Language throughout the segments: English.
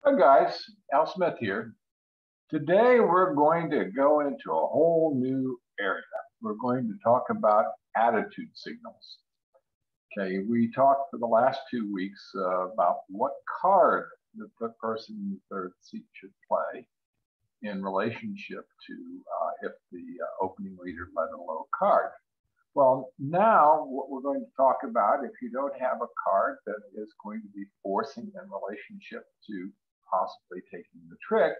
Hi guys, Al Smith here. Today we're going to go into a whole new area. We're going to talk about attitude signals. Okay, we talked for the last 2 weeks about what card the person in the third seat should play in relationship to if the opening leader led a low card. Well, now what we're going to talk about, if you don't have a card that is going to be forcing in relationship to possibly taking the trick,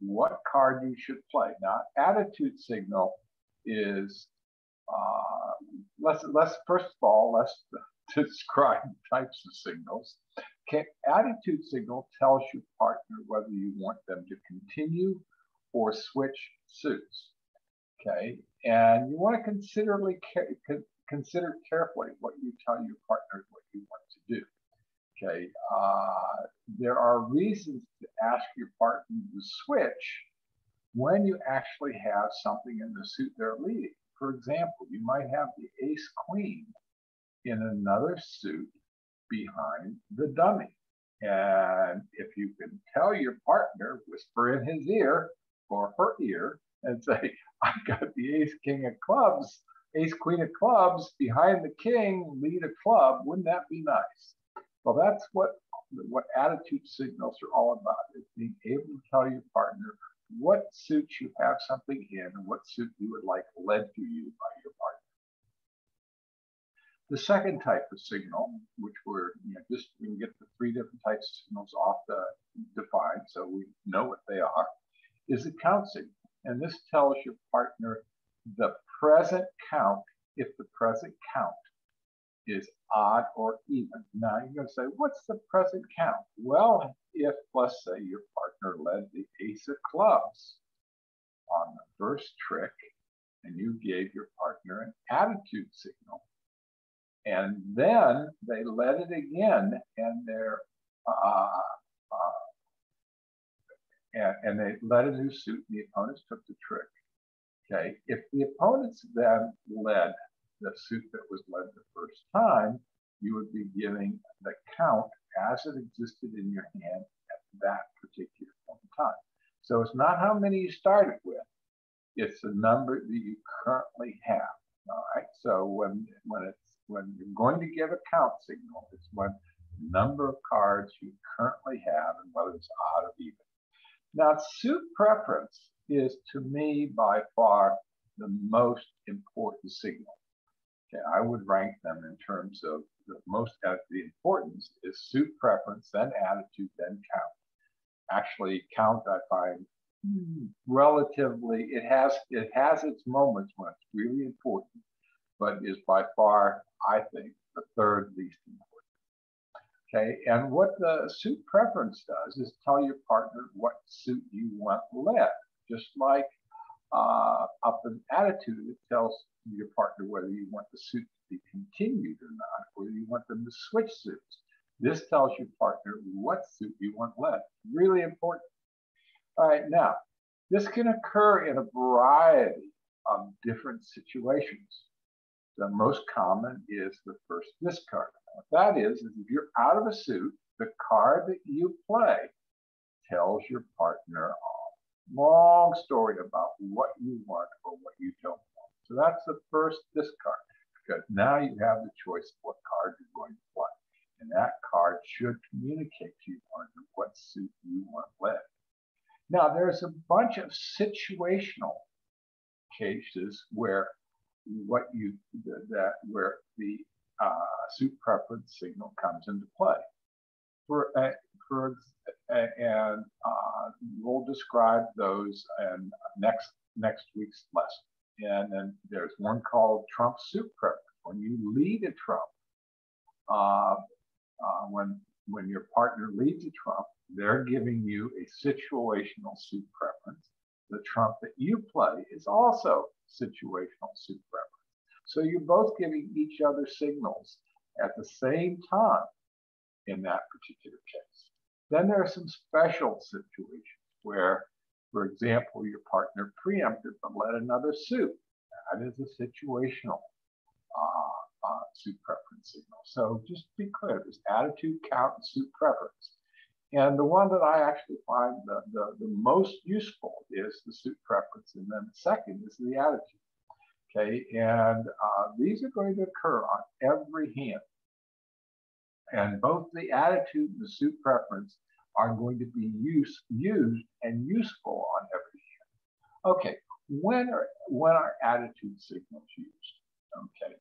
what card you should play. Now, attitude signal is, let's first of all, let's describe types of signals. Okay, attitude signal tells your partner whether you want them to continue or switch suits. Okay, and you want to consider carefully what you tell your partner what you want to do. Okay, there are reasons to ask your partner to switch when you actually have something in the suit they're leading. For example, you might have the ace queen in another suit behind the dummy. And if you can tell your partner, whisper in his ear or her ear and say, I got the ace king of clubs, ace queen of clubs behind the king, lead a club, wouldn't that be nice? Well, that's what attitude signals are all about, is being able to tell your partner what suits you have something in and what suit you would like led to you by your partner. The second type of signal, which we can get the three different types of signals off defined so we know what they are, is a count signal. And this tells your partner the present count if the present count is odd or even. Now you're going to say, what's the present count? Well, if, let's say, your partner led the ace of clubs on the first trick, and you gave your partner an attitude signal, and then they led it again, and they led a new suit, and the opponents took the trick. Okay, if the opponents then led the suit that was led the first time, you would be giving the count as it existed in your hand at that particular point in time. So it's not how many you started with, it's the number that you currently have. All right. So when you're going to give a count signal, it's when the number of cards you currently have and whether it's odd or even. Now, suit preference is, to me, by far the most important signal. Okay, I would rank them in terms of the importance is suit preference, then attitude, then count. Actually, count I find relatively, it has its moments when it's really important, but is by far, I think, the third least important. Okay, and what the suit preference does is tell your partner what suit you want led. Just like up in attitude, it tells your partner whether you want the suit to be continued or not, or you want them to switch suits. This tells your partner what suit you want led. Really important. All right, now, this can occur in a variety of different situations. The most common is the first discard. What that is if you're out of a suit, the card that you play tells your partner a long story about what you want or what you don't want. So that's the first discard, because now you have the choice of what card you're going to play. And that card should communicate to your partner what suit you want led. Now, there's a bunch of situational cases where where the suit preference signal comes into play. And we'll describe those in next week's lesson. And then there's one called trump suit preference. When you lead a trump, when your partner leads a trump, they're giving you a situational suit preference. The trump that you play is also situational suit preference. So you're both giving each other signals at the same time in that particular case. Then there are some special situations where, for example, your partner preempted but led another suit. That is a situational suit preference signal. So just be clear, there's attitude, count, and suit preference. And the one that I actually find the most useful is the suit preference, and then the second is the attitude. Okay, and these are going to occur on every hand. And both the attitude and the suit preference are going to be used and useful on every hand. Okay, when are attitude signals used? Okay,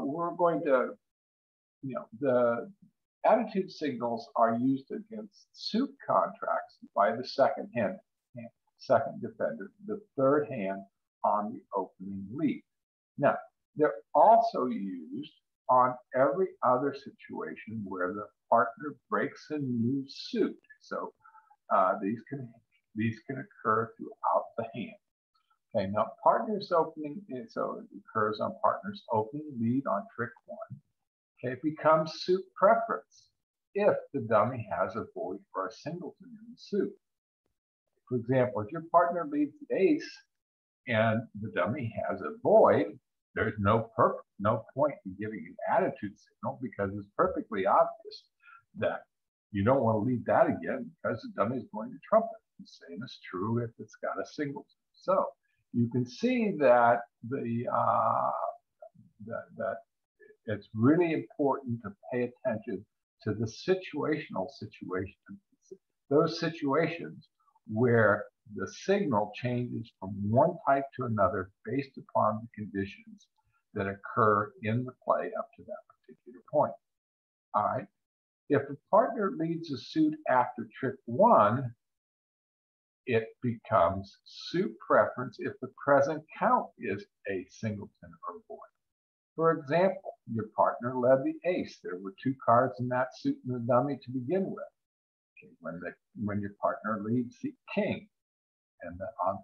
we're going to, the attitude signals are used against suit contracts by the second defender, the third hand on the opening lead. Now, they're also used on every other situation where the partner breaks a new suit. So these can occur throughout the hand. Okay, now partner's opening, so it occurs on partner's opening lead on trick one. Okay, it becomes suit preference if the dummy has a void or a singleton in the suit. For example, if your partner leads the ace and the dummy has a void, there's no point in giving an attitude signal because it's perfectly obvious that you don't want to lead that again because the dummy is going to trump it. The same is true if it's got a singleton. So you can see that that it's really important to pay attention to the situational situation, those situations where the signal changes from one type to another based upon the conditions that occur in the play up to that particular point. All right. If a partner leads a suit after trick one, it becomes suit preference if the present count is a singleton or void. For example, your partner led the ace. There were two cards in that suit in the dummy to begin with. Okay, when your partner leads the king and on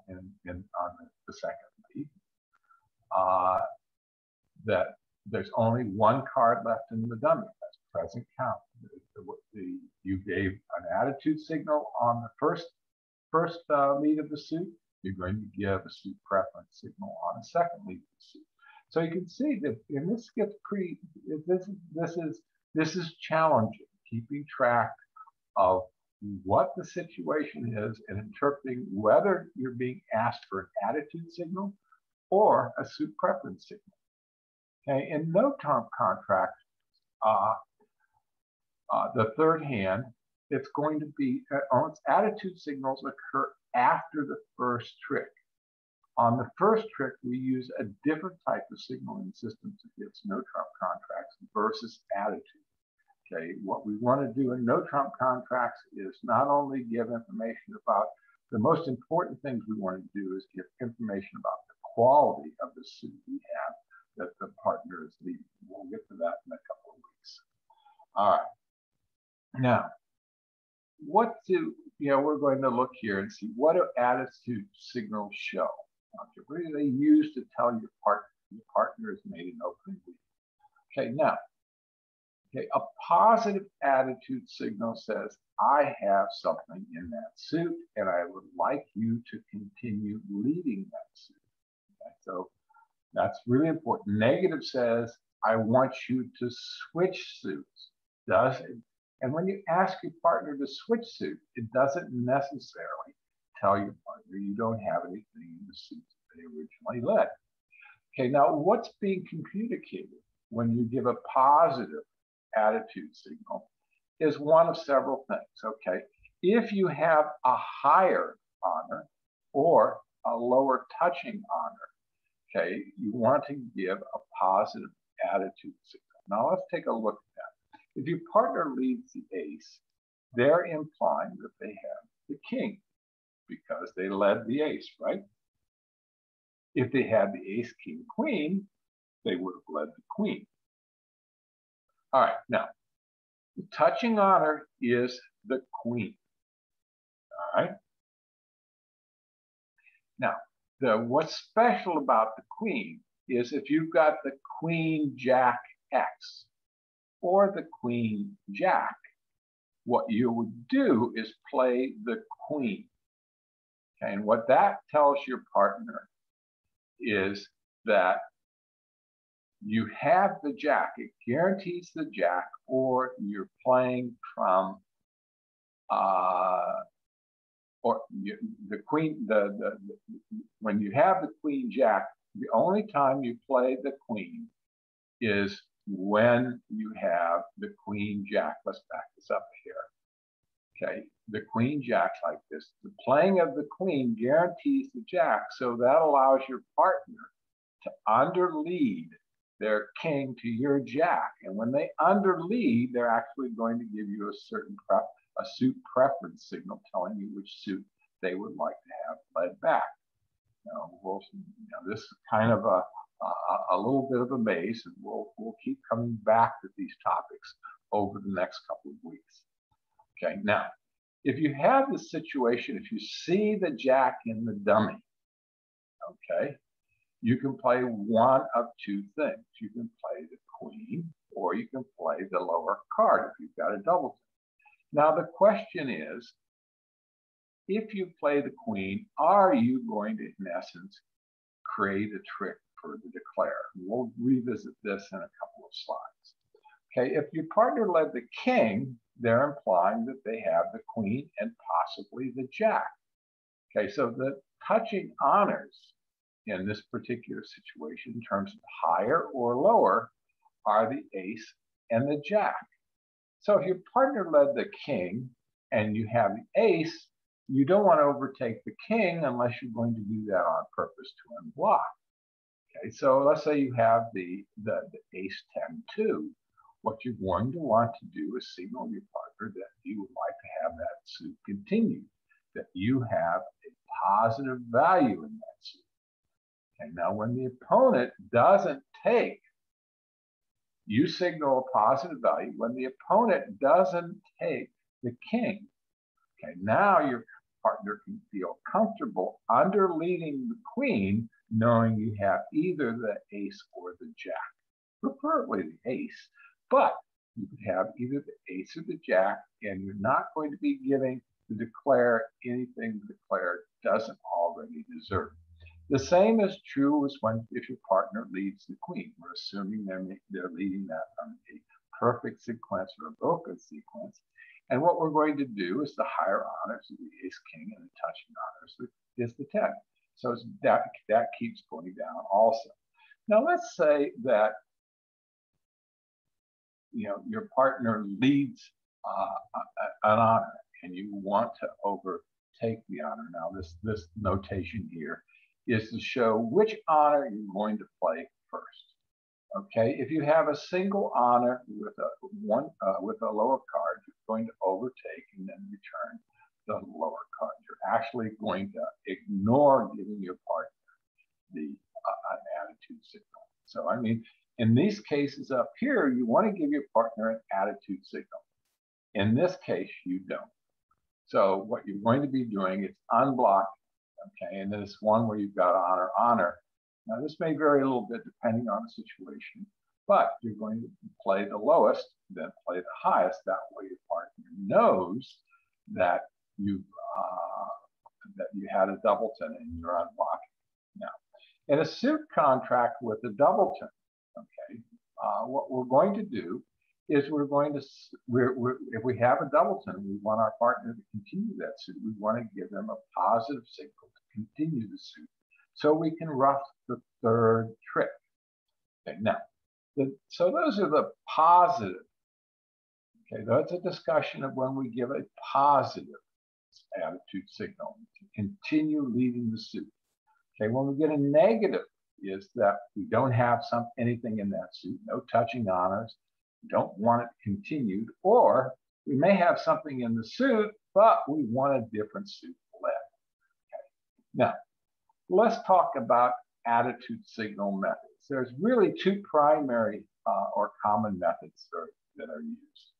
the second lead, that there's only one card left in the dummy. That's present count. You gave an attitude signal on the first lead of the suit. You're going to give a suit preference signal on the second lead of the suit. So you can see that, and this gets pretty. This is challenging, keeping track of what the situation is and interpreting whether you're being asked for an attitude signal or a suit preference signal. Okay, in no-trump contracts, the third hand, it's going to be, its attitude signals occur after the first trick. On the first trick, we use a different type of signaling system against no-trump contracts versus attitude. Okay, what we want to do in no-trump contracts is not only give information about the most important things we want to do is give information about the quality of the suit we have that the partner is leading. We'll get to that in a couple of weeks. All right. Now, we're going to look here and see what do attitude signals show. Okay, what do they use to tell your partner has made an opening lead? Okay, now, a positive attitude signal says, I have something in that suit and I would like you to continue leading that suit. Okay, so that's really important. Negative says, I want you to switch suits. And when you ask your partner to switch suit, it doesn't necessarily tell your partner you don't have anything in the suit that they originally led. Okay, now what's being communicated when you give a positive attitude signal is one of several things, okay? If you have a higher honor or a lower touching honor, okay, you want to give a positive attitude signal. Now let's take a look at that. If your partner leads the ace, they're implying that they have the king because they led the ace, right? If they had the ace, king, queen, they would have led the queen. All right, now, the touching honor is the queen. All right. Now, what's special about the queen is if you've got the queen, jack, X, or the queen, jack, what you would do is play the queen. Okay, and what that tells your partner is that you have the jack. It guarantees the jack, or you're playing from or the queen, when you have the queen jack, the only time you play the queen is when you have the queen jack. Let's back this up here. Okay, the queen jack like this. The playing of the queen guarantees the jack, so that allows your partner to underlead their king to your jack. And when they underlead, they're actually going to give you a suit preference signal telling you which suit they would like to have led back. Now, this is kind of a little bit of a maze, and we'll keep coming back to these topics over the next couple of weeks. Okay, now, if you have the situation, if you see the jack in the dummy, okay, you can play one of two things. You can play the queen, or you can play the lower card if you've got a doubleton. Now, the question is, if you play the queen, are you going to, in essence, create a trick for the declare? We'll revisit this in a couple of slides. Okay, if your partner led the king, they're implying that they have the queen and possibly the jack. Okay, so the touching honors in this particular situation, in terms of higher or lower, are the ace and the jack. So if your partner led the king and you have the ace, you don't want to overtake the king unless you're going to do that on purpose to unblock. Okay, so let's say you have the ace 10-2. What you're going to want to do is signal your partner that you would like to have that suit continue, that you have a positive value in that suit. Okay, now when the opponent doesn't take, you signal a positive value. When the opponent doesn't take the king, okay, now your partner can feel comfortable underleading the queen, knowing you have either the ace or the jack, preferably the ace, but you could have either the ace or the jack, and you're not going to be giving the declare anything the declare doesn't already deserve. The same is true as if your partner leads the queen. We're assuming they're leading that on a perfect sequence or a broken sequence. And what we're going to do is the higher honors of the ace king and the touching honors is the 10. So that keeps going down also. Now let's say that your partner leads an honor and you want to overtake the honor. Now this notation here is to show which honor you're going to play first. Okay, if you have a single honor with a lower card, you're going to overtake and then return the lower card. You're actually going to ignore giving your partner an attitude signal. So I mean, in these cases up here, you want to give your partner an attitude signal. In this case, you don't. So what you're going to be doing is unblocking. Okay, and then it's one where you've got honor, honor. Now this may vary a little bit depending on the situation, but you're going to play the lowest, then play the highest. That way your partner knows that you had a doubleton and you're unblocking. Now, in a suit contract with a doubleton, okay, what we're going to do is if we have a doubleton, we want our partner to continue that suit. We want to give them a positive signal to continue the suit, so we can rough the third trick. Okay, now, so those are the positive. Okay, that's a discussion of when we give a positive attitude signal to continue leading the suit. Okay, when we get a negative, is that we don't have anything in that suit, no touching honors, don't want it continued, or we may have something in the suit, but we want a different suit led. Okay. Now, let's talk about attitude signal methods. There's really two primary or common methods that are used.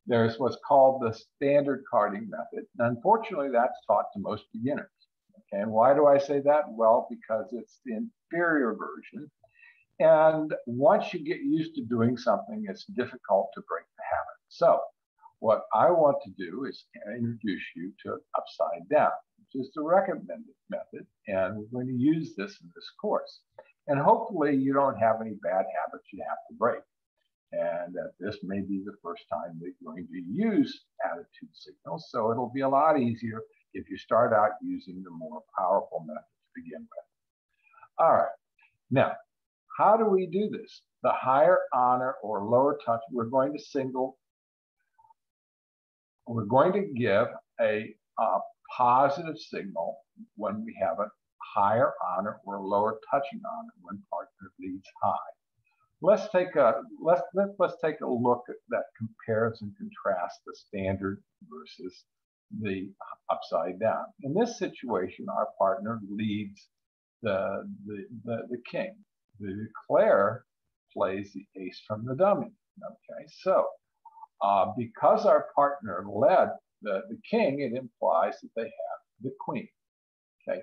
There's what's called the standard carding method. And unfortunately, that's taught to most beginners. Okay, and why do I say that? Well, because it's the inferior version. And once you get used to doing something, it's difficult to break the habit. So what I want to do is introduce you to upside down, which is the recommended method. And we're going to use this in this course. And hopefully you don't have any bad habits you have to break. and that this may be the first time they're going to use attitude signals. So it'll be a lot easier if you start out using the more powerful method to begin with. All right, now, how do we do this? The higher honor or lower touch, we're going to give a positive signal when we have a higher honor or lower touching honor when partner leads high. Let's take a look at that compares and contrasts the standard versus the upside down. In this situation, our partner leads the king. The declare plays the ace from the dummy. Okay, so because our partner led the king, it implies that they have the queen. Okay,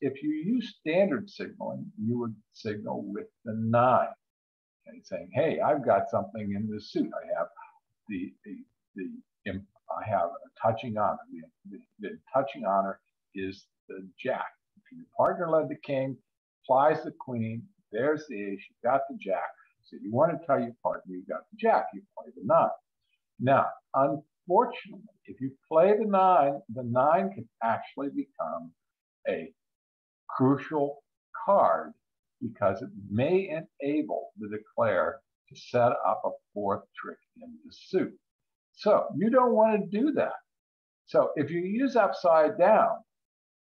if you use standard signaling, you would signal with the 9. Okay, saying, hey, I've got something in this suit. I have I have a touching honor. The touching honor is the jack. If your partner led the king, applies the queen, there's the ace, you got the jack. So you want to tell your partner you got the jack, you play the 9. Now, unfortunately, if you play the 9 can actually become a crucial card because it may enable the declare to set up a 4th trick in the suit. So you don't want to do that. So if you use upside down,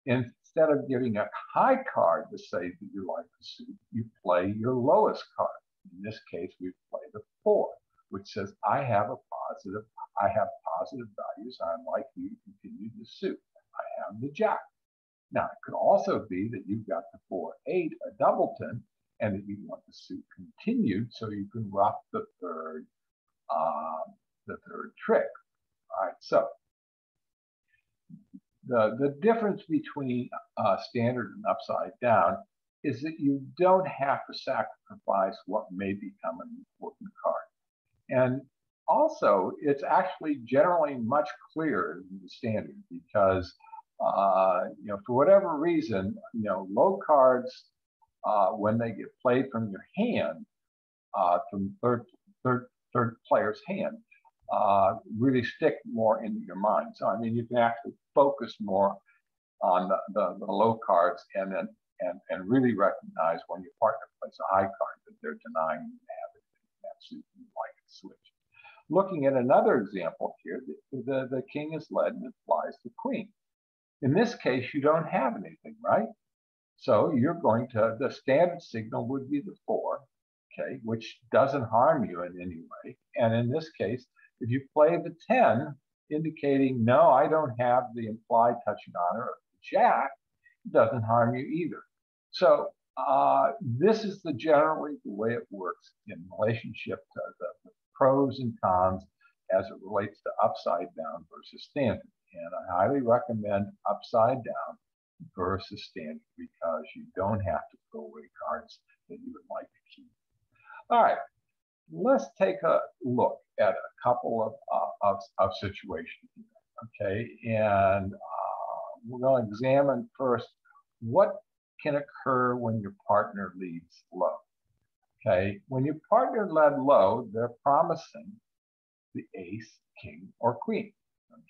instead of giving a high card to say that you like the suit, you play your lowest card. In this case, we play the 4, which says I have positive values. I'd like you to continue the suit. I have the jack. Now, it could also be that you've got the 4-8, a doubleton, and that you want the suit continued so you can rough the third trick. All right, so the difference between standard and upside down is that you don't have to sacrifice what may become an important card. And also, it's actually generally much clearer than the standard because for whatever reason, low cards, when they get played from your hand, from third player's hand, really stick more into your mind. So, I mean, you can actually focus more on the low cards and really recognize when your partner plays a high card that they're denying you to have it in that suit and you like to switch. Looking at another example here, the king is led and applies the queen. In this case, you don't have anything, right? So you're going to, the standard signal would be the 4, okay, which doesn't harm you in any way. And in this case, if you play the 10, indicating, no, I don't have the implied touching honor of the jack, it doesn't harm you either. So this is generally the way it works in relationship to the pros and cons as it relates to upside down versus standard. And I highly recommend upside down versus standard because you don't have to throw away cards that you would like to keep. All right, let's take a look at a couple of situations here, okay? And we're going to examine first what can occur when your partner leads low, okay? When your partner led low, they're promising the ace, king, or queen.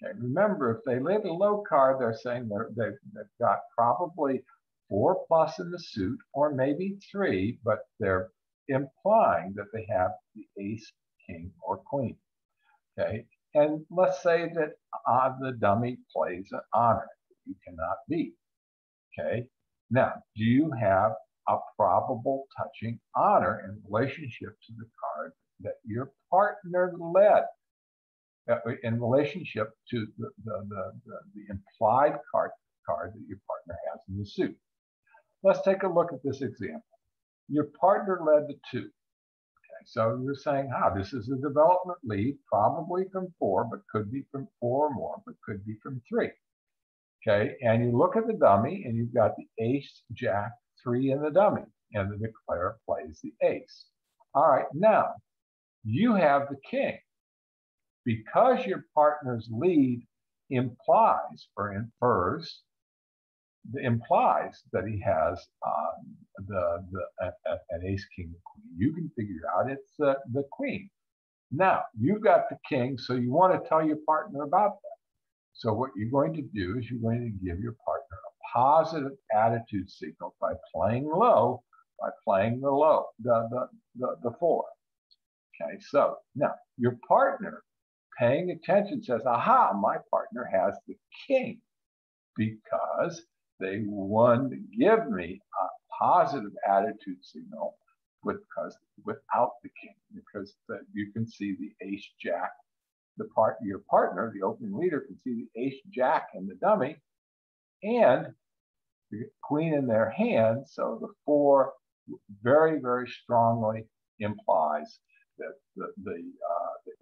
Okay, remember, if they lead a low card, they're saying they've got probably 4+ in the suit, or maybe 3, but they're implying that they have the ace, king, or queen. Okay, and let's say that the dummy plays an honor that you cannot beat. Okay, now, do you have a probable touching honor in relationship to the card that your partner led? In relationship to the implied card that your partner has in the suit. Let's take a look at this example. Your partner led the 2. Okay, so you're saying, this is a development lead, probably from 4, but could be from 4 or more, but could be from 3. Okay, and you look at the dummy and you've got the ace, jack, 3 in the dummy, and the declare plays the ace. All right, now you have the king. Because your partner's lead implies or infers, implies that he has an ace, king, queen, you can figure out it's the queen. Now, you've got the king, so you want to tell your partner about that. So what you're going to do is you're going to give your partner a positive attitude signal by playing low, the four. Okay, so now your partner paying attention says, aha, my partner has the king, because they want to give me a positive attitude signal without the king, because you can see the ace jack, your partner, the opening leader, can see the ace jack in the dummy and the queen in their hand. So the four very, very strongly implies that that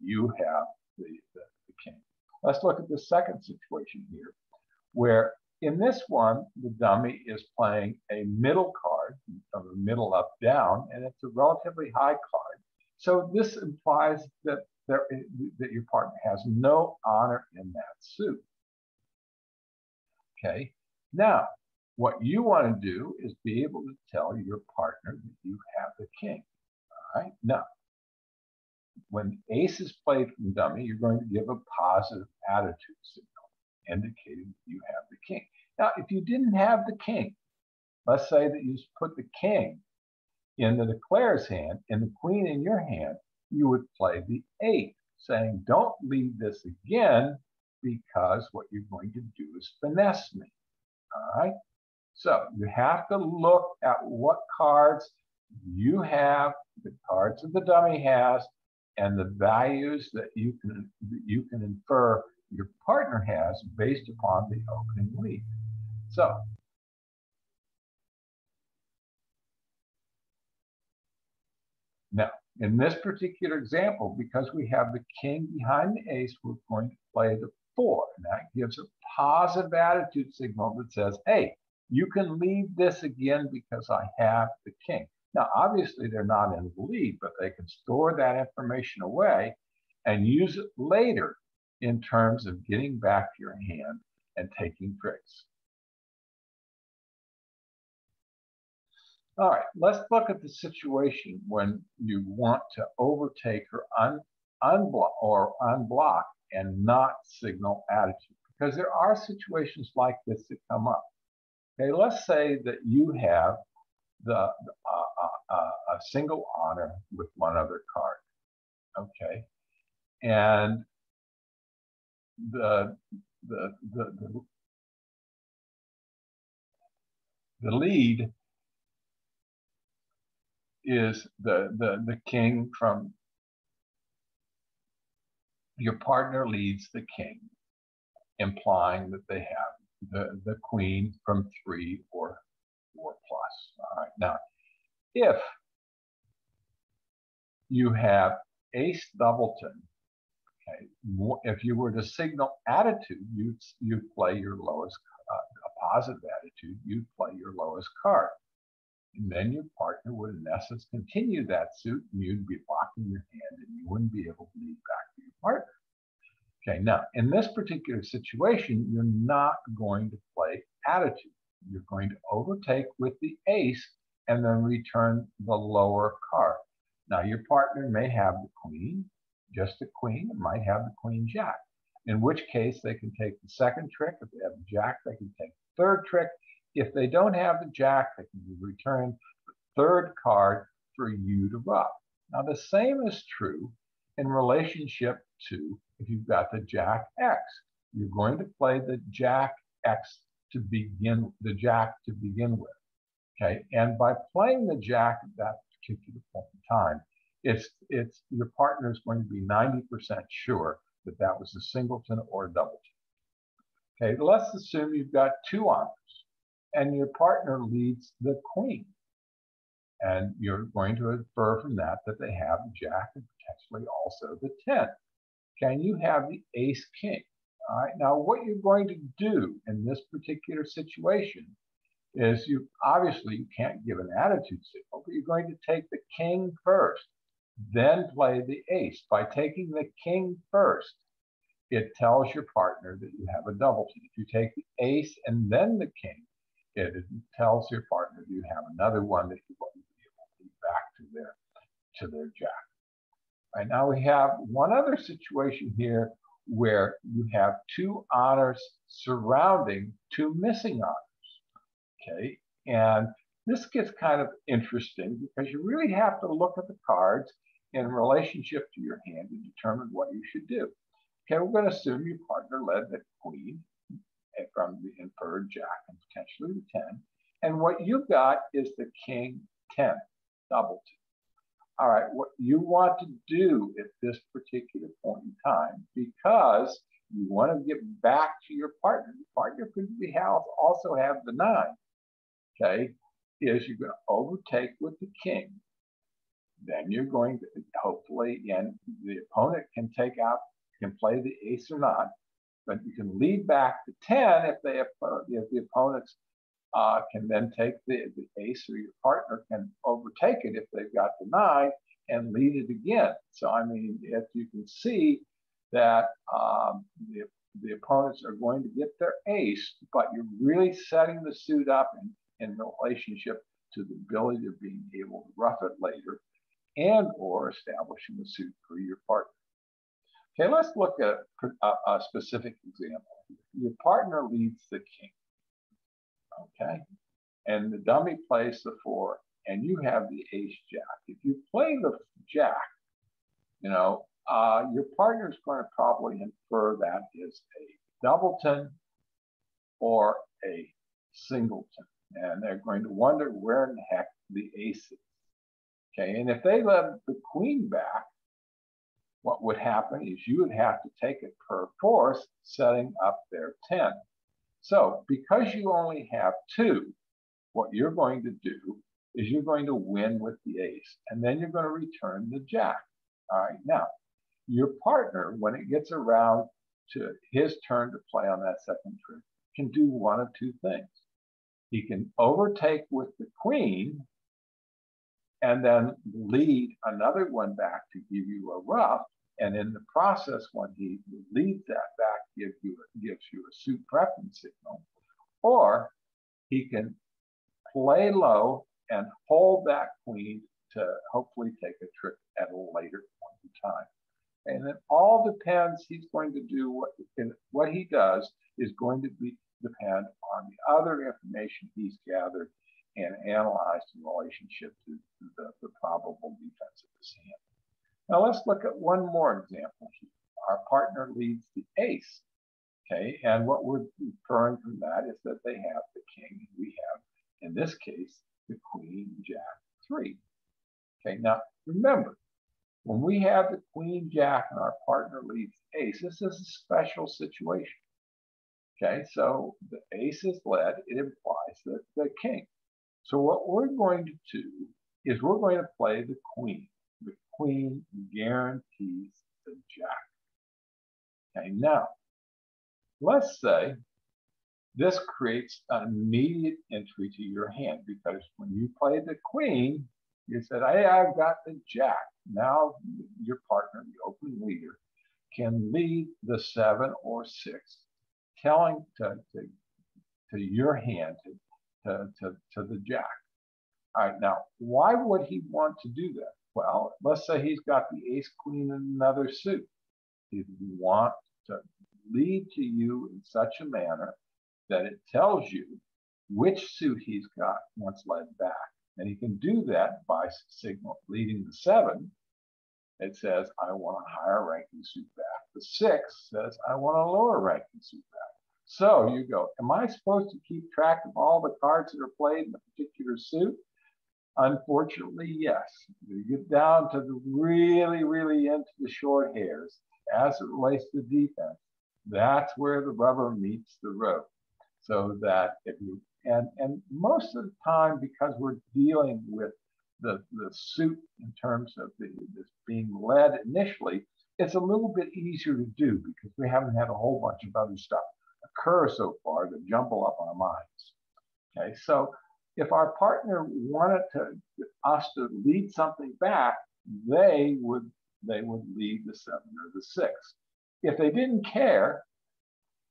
you have the king. Let's look at the second situation here, where in this one, the dummy is playing a middle card, from the middle up down, and it's a relatively high card. So this implies that that your partner has no honor in that suit. Okay, now what you want to do is be able to tell your partner that you have the king. All right, now when ace is played from dummy, you're going to give a positive attitude signal, indicating that you have the king. Now, if you didn't have the king, let's say that you put the king in the declarer's hand and the queen in your hand, you would play the eight, saying, don't leave this again, because what you're going to do is finesse me. All right? So you have to look at what cards you have, the cards that the dummy has, and the values that you can infer your partner has based upon the opening lead. So now, in this particular example, because we have the king behind the ace, we're going to play the four. And that gives a positive attitude signal that says, hey, you can lead this again because I have the king. Now, obviously, they're not in the lead, but they can store that information away and use it later in terms of getting back your hand and taking tricks. All right, let's look at the situation when you want to overtake or unblock and not signal attitude, because there are situations like this that come up. Okay, let's say that you have a single honor with one other card. Okay, and the lead is the king from your partner leads the king, implying that they have the queen from 3 or 4 plus. All right, now if you have ace doubleton, okay, if you were to signal attitude, you'd play your lowest, a positive attitude, you'd play your lowest card. And then your partner would, in essence, continue that suit, and you'd be locking your hand, and you wouldn't be able to lead back to your partner. Okay, now, in this particular situation, you're not going to play attitude. You're going to overtake with the ace and then return the lower card. Now, your partner may have the queen, just the queen, and might have the queen jack, in which case they can take the second trick. If they have the jack, they can take the third trick. If they don't have the jack, they can return the third card for you to rub. Now, the same is true in relationship to if you've got the jack X. You're going to play the jack X to begin, with. Okay, and by playing the jack at that particular point in time, it's your partner is going to be 90% sure that that was a singleton or a doubleton. Okay, let's assume you've got 2 honors, and your partner leads the queen. And you're going to infer from that they have the jack and potentially also the 10. Can you have the ace king? All right, now what you're going to do in this particular situation is you can't give an attitude signal, but you're going to take the king first, then play the ace. By taking the king first, it tells your partner that you have a doubleton. If you take the ace and then the king, it tells your partner you have another one that you won't be able to lead back to their jack. Right, now we have one other situation here where you have two honors surrounding two missing honors, okay? And this gets kind of interesting because you really have to look at the cards in relationship to your hand to determine what you should do. Okay, we're going to assume your partner led the queen from the inferred jack and potentially the 10. And what you got is the king 10, double 2. All right, what you want to do at this particular point in time, because you want to get back to your partner. Your partner could also have the 9, okay, is you're going to overtake with the king. Then you're going to hopefully, and the opponent can play the ace or not, but you can lead back to 10 if the opponents can then take the ace, or your partner can overtake it if they've got the 9 and lead it again. So, I mean, if you can see that the opponents are going to get their ace, but you're really setting the suit up in relationship to the ability of being able to rough it later and or establishing the suit for your partner. Okay, let's look at a specific example. Your partner leads the king, okay? And the dummy plays the 4, and you have the ace jack. If you play the jack, you know, your partner's going to probably infer that is a doubleton or a singleton. And they're going to wonder where in the heck the ace is. Okay, and if they let the queen back, what would happen is you would have to take it per force, setting up their 10. So because you only have 2, what you're going to do is you're going to win with the ace, and then you're going to return the jack. All right, now, your partner, when it gets around to his turn to play on that second trick, can do one of 2 things. He can overtake with the queen and then lead another one back to give you a rough, and in the process, when he leads that back, gives you a suit preference signal, or he can play low and hold that queen to hopefully take a trick at a later point in time. And it all depends. He's going to do what he does is going to depend on the other information he's gathered and analyzed in relationship to the probable defense of his hand. Now let's look at one more example here. Our partner leads the ace, okay? And what we're inferring from that is that they have the king, and we have, in this case, the queen, jack, 3. Okay, now remember, when we have the queen, jack, and our partner leads ace, this is a special situation. Okay, so the ace is led, it implies that the king. So what we're going to do is we're going to play the queen. The queen guarantees the jack. Okay, now, let's say this creates an immediate entry to your hand, because when you play the queen, you said, hey, I've got the jack. Now your partner, the opening leader, can lead the 7 or 6, telling to your hand, to the jack. All right, now, why would he want to do that? Well, let's say he's got the ace, queen, and another suit. He wants to lead to you in such a manner that it tells you which suit he's got once led back. And he can do that by leading the 7. It says, I want a higher ranking suit back. The 6 says, I want a lower ranking suit back. So you go, am I supposed to keep track of all the cards that are played in a particular suit? Unfortunately, yes. You get down to the really, really into the short hairs as it relates to defense. That's where the rubber meets the road. So that if you, and most of the time, because we're dealing with the suit in terms of this being led initially, it's a little bit easier to do because we haven't had a whole bunch of other stuff occur so far to jumble up our minds. Okay, so if our partner wanted us to lead something back, they would lead the 7 or the 6. If they didn't care,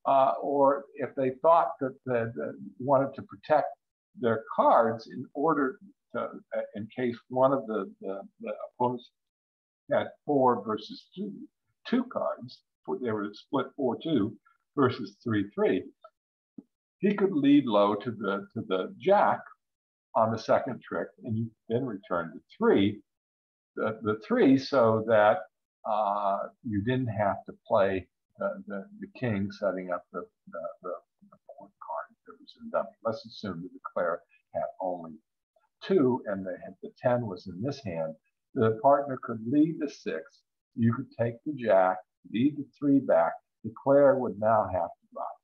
or if they thought that they wanted to protect their cards in order to, in case one of the opponents had 4 versus 2 cards. They were split 4-2 versus 3-3. He could lead low to the jack on the second trick, and you then return the 3, so that you didn't have to play the king, setting up the fourth card that was in dummy. Let's assume the declare had only 2, and the 10 was in this hand. The partner could lead the 6. You could take the jack, lead the 3 back. Declare would now have to drop.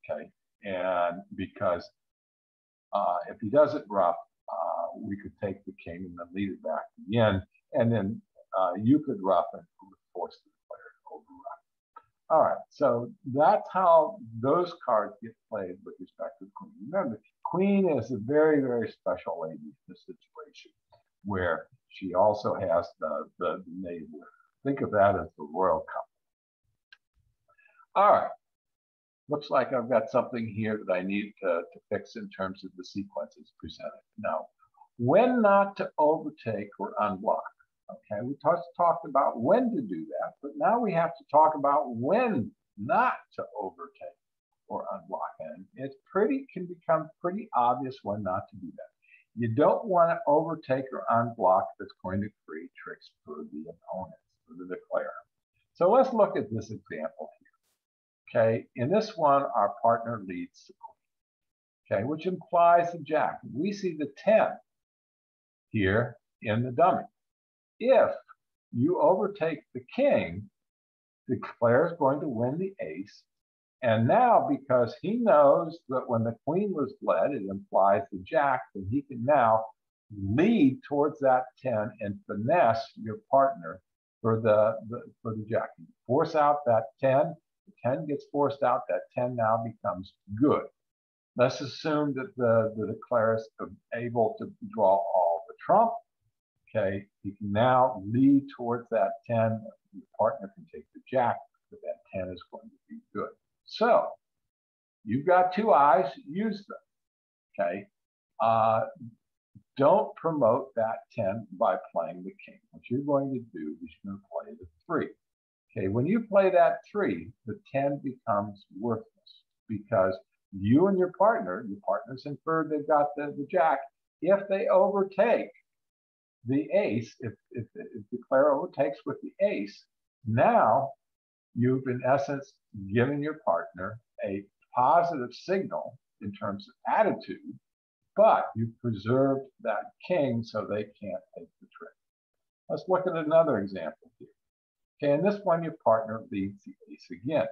Okay, and because if he doesn't drop, we could take the king and then lead it back again, and then you could rough and force the player to overrun. All right, so that's how those cards get played with respect to the queen. Remember, queen is a very, very special lady in this situation, where she also has the knave. Think of that as the royal couple. All right, looks like I've got something here that I need to fix in terms of the sequences presented. Now, when not to overtake or unblock. Okay, we talked about when to do that, but now we have to talk about when not to overtake or unblock. And it can become pretty obvious when not to do that. You don't want to overtake or unblock that's going to create tricks for the opponents, for the declarer. So let's look at this example here. Okay, in this one, our partner leads the queen, okay, which implies the jack. We see the 10 here in the dummy. If you overtake the king, the declare is going to win the ace. And now, because he knows that when the queen was led, it implies the jack, then he can now lead towards that 10 and finesse your partner for the jack. You force out that 10, the 10 gets forced out, that 10 now becomes good. Let's assume that the declare is able to draw all the trump. Okay, he can now lead towards that 10. Your partner can take the jack, but that 10 is going to be good. So you've got 2 eyes, use them. Okay, don't promote that 10 by playing the king. What you're going to do is you're going to play the 3. Okay, when you play that 3, the 10 becomes worthless because you and your partner's inferred they've got the jack. If they overtake the ace, if the declare overtakes with the ace, now you've in essence given your partner a positive signal in terms of attitude, but you've preserved that king so they can't take the trick. Let's look at another example here. Okay, in this one, your partner leads the ace again.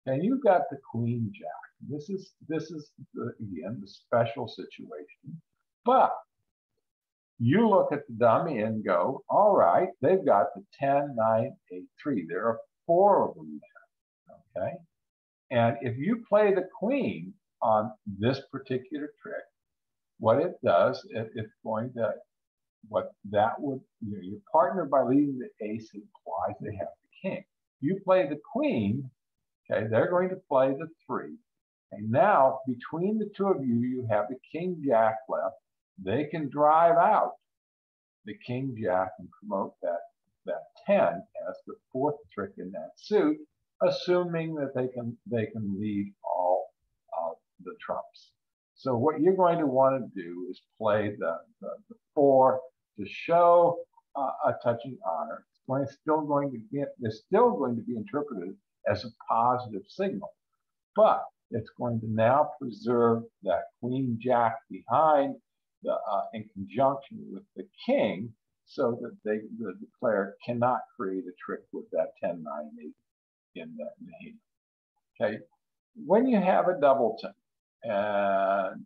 And you've got the queen jack. This is again the special situation, but you look at the dummy and go, all right, they've got the 10, 9, 8, 3. There are 4 of them there, okay? And if you play the queen on this particular trick, what it does, it's going to, your partner by leading the ace implies they have the king. You play the queen, okay, they're going to play the 3. And now between the 2 of you, you have the king jack left. They can drive out the king jack and promote that 10 as the 4th trick in that suit, assuming that they can lead all of the trumps. So what you're going to want to do is play the 4 to show a touching honor. It's still going to be interpreted as a positive signal, but it's going to now preserve that queen jack behind in conjunction with the king, so that the declare cannot create a trick with that 10, 9, 8 in the hand. Okay, when you have a doubleton and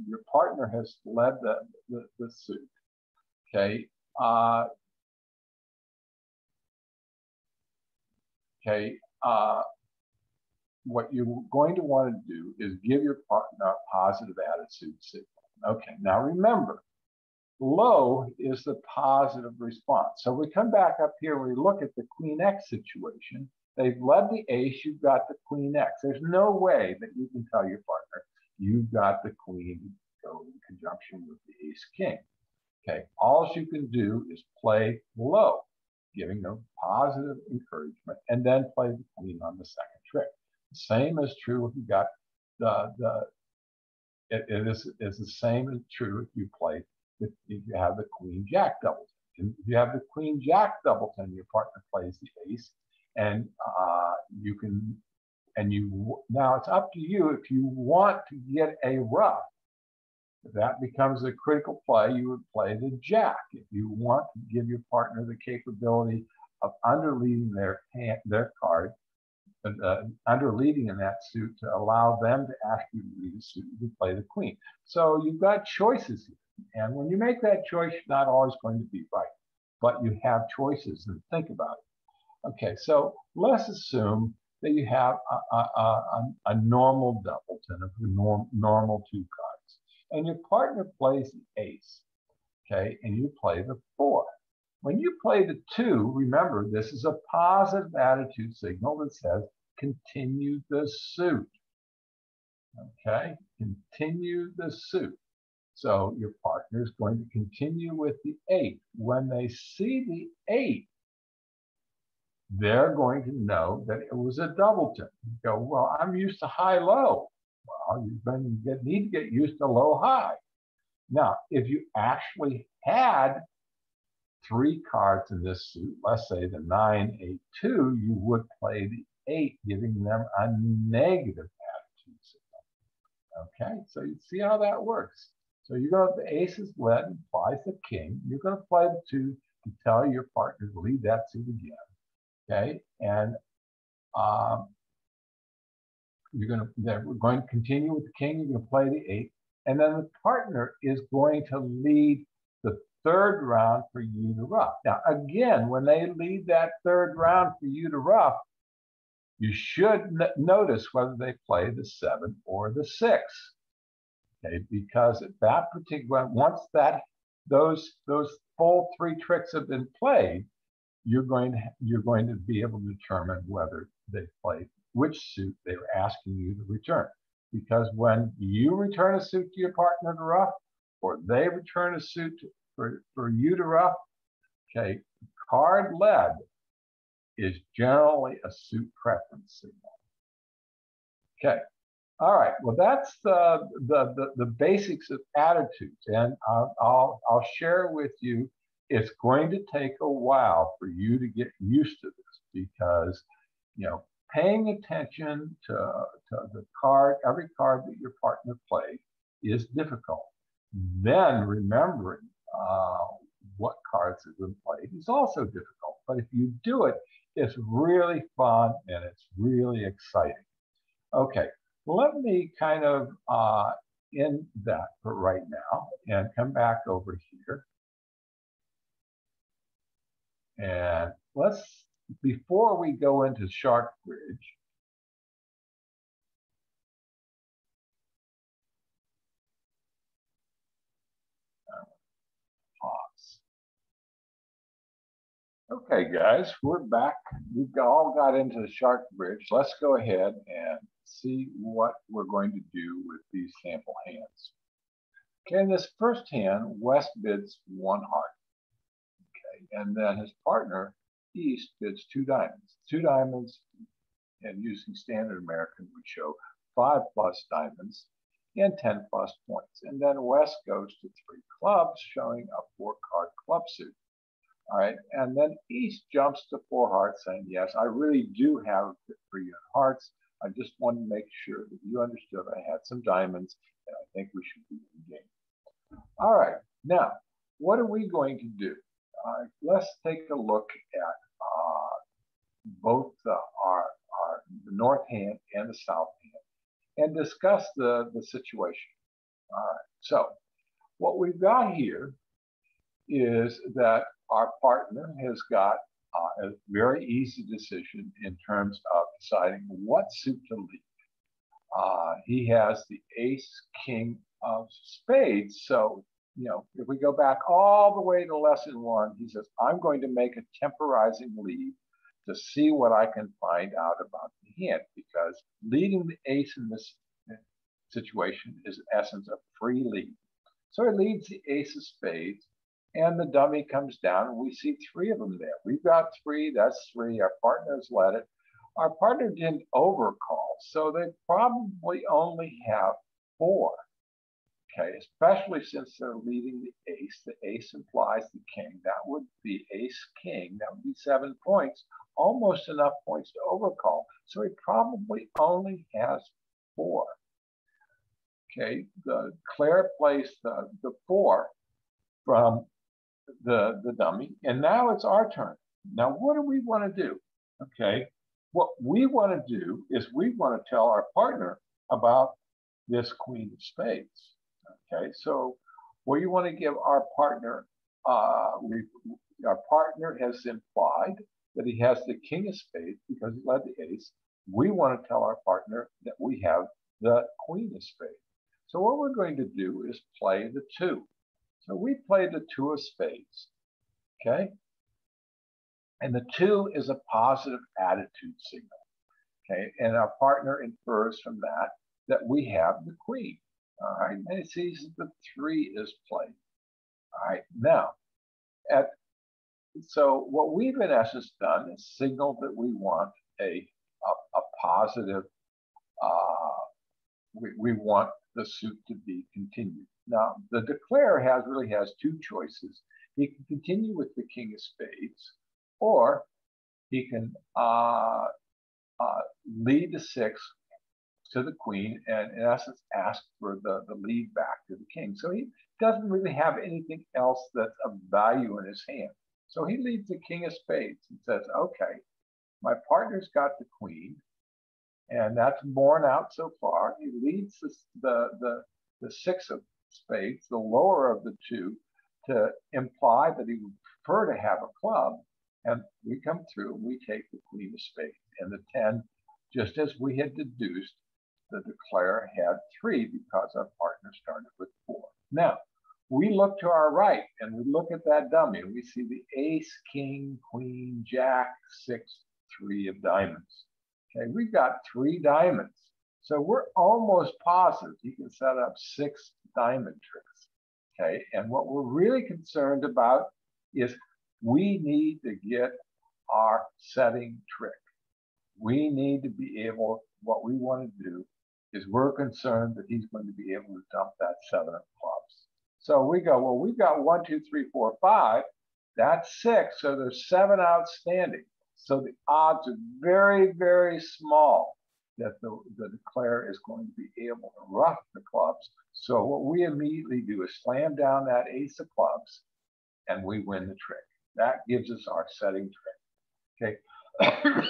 your partner has led the suit, okay, what you're going to want to do is give your partner a positive attitude signal. Okay, now remember, low is the positive response. So we come back up here, we look at the queen X situation. They've led the ace, you've got the queen X. There's no way that you can tell your partner, you've got the queen go in conjunction with the ace king. Okay, all you can do is play low, giving them positive encouragement, and then play the queen on the second trick. The same is true if you got it is the same as true if you play if you have the queen jack doubleton. And if you have the queen jack doubleton, your partner plays the ace, and you can now it's up to you if you want to get a ruff. If that becomes a critical play, you would play the jack. If you want to give your partner the capability of underleading their card, underleading in that suit to allow them to ask you to lead a suit, you play the queen. So you've got choices here. And when you make that choice, you're not always going to be right, but you have choices, and think about it. Okay, so let's assume that you have a normal doubleton of normal two cards, and your partner plays the ace, okay, and you play the four. When you play the two, remember, this is a positive attitude signal that says continue the suit, okay, continue the suit. So your partner is going to continue with the eight. When they see the eight, they're going to know that it was a doubleton. You go, well, I'm used to high-low. Well, you need to get used to low-high. Now, if you actually had three cards in this suit, let's say the 9, 8, 2, you would play the 8, giving them a negative attitude signal. Okay, so you see how that works. So you're going to, the ace is led, implies the king. You're going to play the 2 to tell your partner to lead that suit again. Okay, and we're going to continue with the king. You're going to play the 8, and then the partner is going to lead the third round for you to ruff. Now, again, when they lead that third round for you to ruff, you should notice whether they play the 7 or the 6. Okay, because at that particular, once those full 3 tricks have been played, you're going to be able to determine whether they played which suit they were asking you to return. Because when you return a suit to your partner to ruff, or they return a suit for you to ruff, okay, card led is generally a suit preference signal. Okay, all right. Well, that's the basics of attitudes, and I'll share with you. It's going to take a while for you to get used to this, because paying attention to the card, every card that your partner plays, is difficult. Then remembering what cards have been played is also difficult. But if you do it, it's really fun and it's really exciting. Okay, let me kind of end that for right now and come back over here. And before we go into Shark Bridge, pause. Okay, guys, we're back. We've all got into the Shark Bridge. Let's go ahead and see what we're going to do with these sample hands. Okay, in this first hand, West bids 1 heart. Okay, and then his partner, East, bids 2 diamonds. 2 diamonds, and using standard American, would show 5+ diamonds and 10+ points. And then West goes to 3 clubs, showing a 4-card club suit. All right, and then East jumps to 4 hearts, saying, yes, I really do have a fit for you in hearts. I just wanted to make sure that you understood I had some diamonds, and I think we should be in the game. All right, now, what are we going to do? Let's take a look at both the north hand and the south hand and discuss the situation. All right, so what we've got here is that our partner has got a very easy decision in terms of deciding what suit to lead. He has the ace, king of spades. So, if we go back all the way to lesson 1, he says, I'm going to make a temporizing lead to see what I can find out about the hand, because leading the ace in this situation is in essence a free lead. So he leads the ace of spades, and the dummy comes down, and we see three of them there. We've got three, that's three, our partner's led it. Our partner didn't overcall, so they probably only have four. Okay, especially since they're leading the ace. The ace implies the king. That would be ace king. That would be 7 points, almost enough points to overcall. So he probably only has four. Okay, Claire plays the four from the dummy, and now it's our turn. Now, what do we want to do? Okay, what we want to do is we want to tell our partner about this queen of spades. Okay, so what you want to give our partner, our partner has implied that he has the king of spades because he led the ace. We want to tell our partner that we have the queen of spades. So what we're going to do is play the two. So we play the two of spades, okay? And the two is a positive attitude signal, okay? And our partner infers from that we have the queen. All right, and it sees that the three is played. All right, now, so what we've in essence done is signal that we want a positive, we want the suit to be continued. Now, the declarer really has two choices. He can continue with the king of spades, or he can lead the six to the queen and in essence ask for the lead back to the king. So he doesn't really have anything else that's of value in his hand. So he leads the king of spades and says, okay, my partner's got the queen, and that's borne out so far. He leads the six of spades, the lower of the two, to imply that he would prefer to have a club. And we come through, we take the queen of spades. And the 10, just as we had deduced, the declarer had three because our partner started with four. Now, we look to our right and we look at that dummy and we see the ace, king, queen, jack, six, three of diamonds. Okay, we've got three diamonds. So we're almost positive he can set up 6 diamond tricks. Okay, and what we're really concerned about is we need to get our setting trick. We need to be able, what we want to do is we're concerned that he's going to be able to dump that 7 of clubs. So we go, well, we've got 1, 2, 3, 4, 5. That's 6. So there's 7 outstanding. So the odds are very, very small that the declarer is going to be able to ruff the clubs. So what we immediately do is slam down that ace of clubs and we win the trick. That gives us our setting trick. Okay.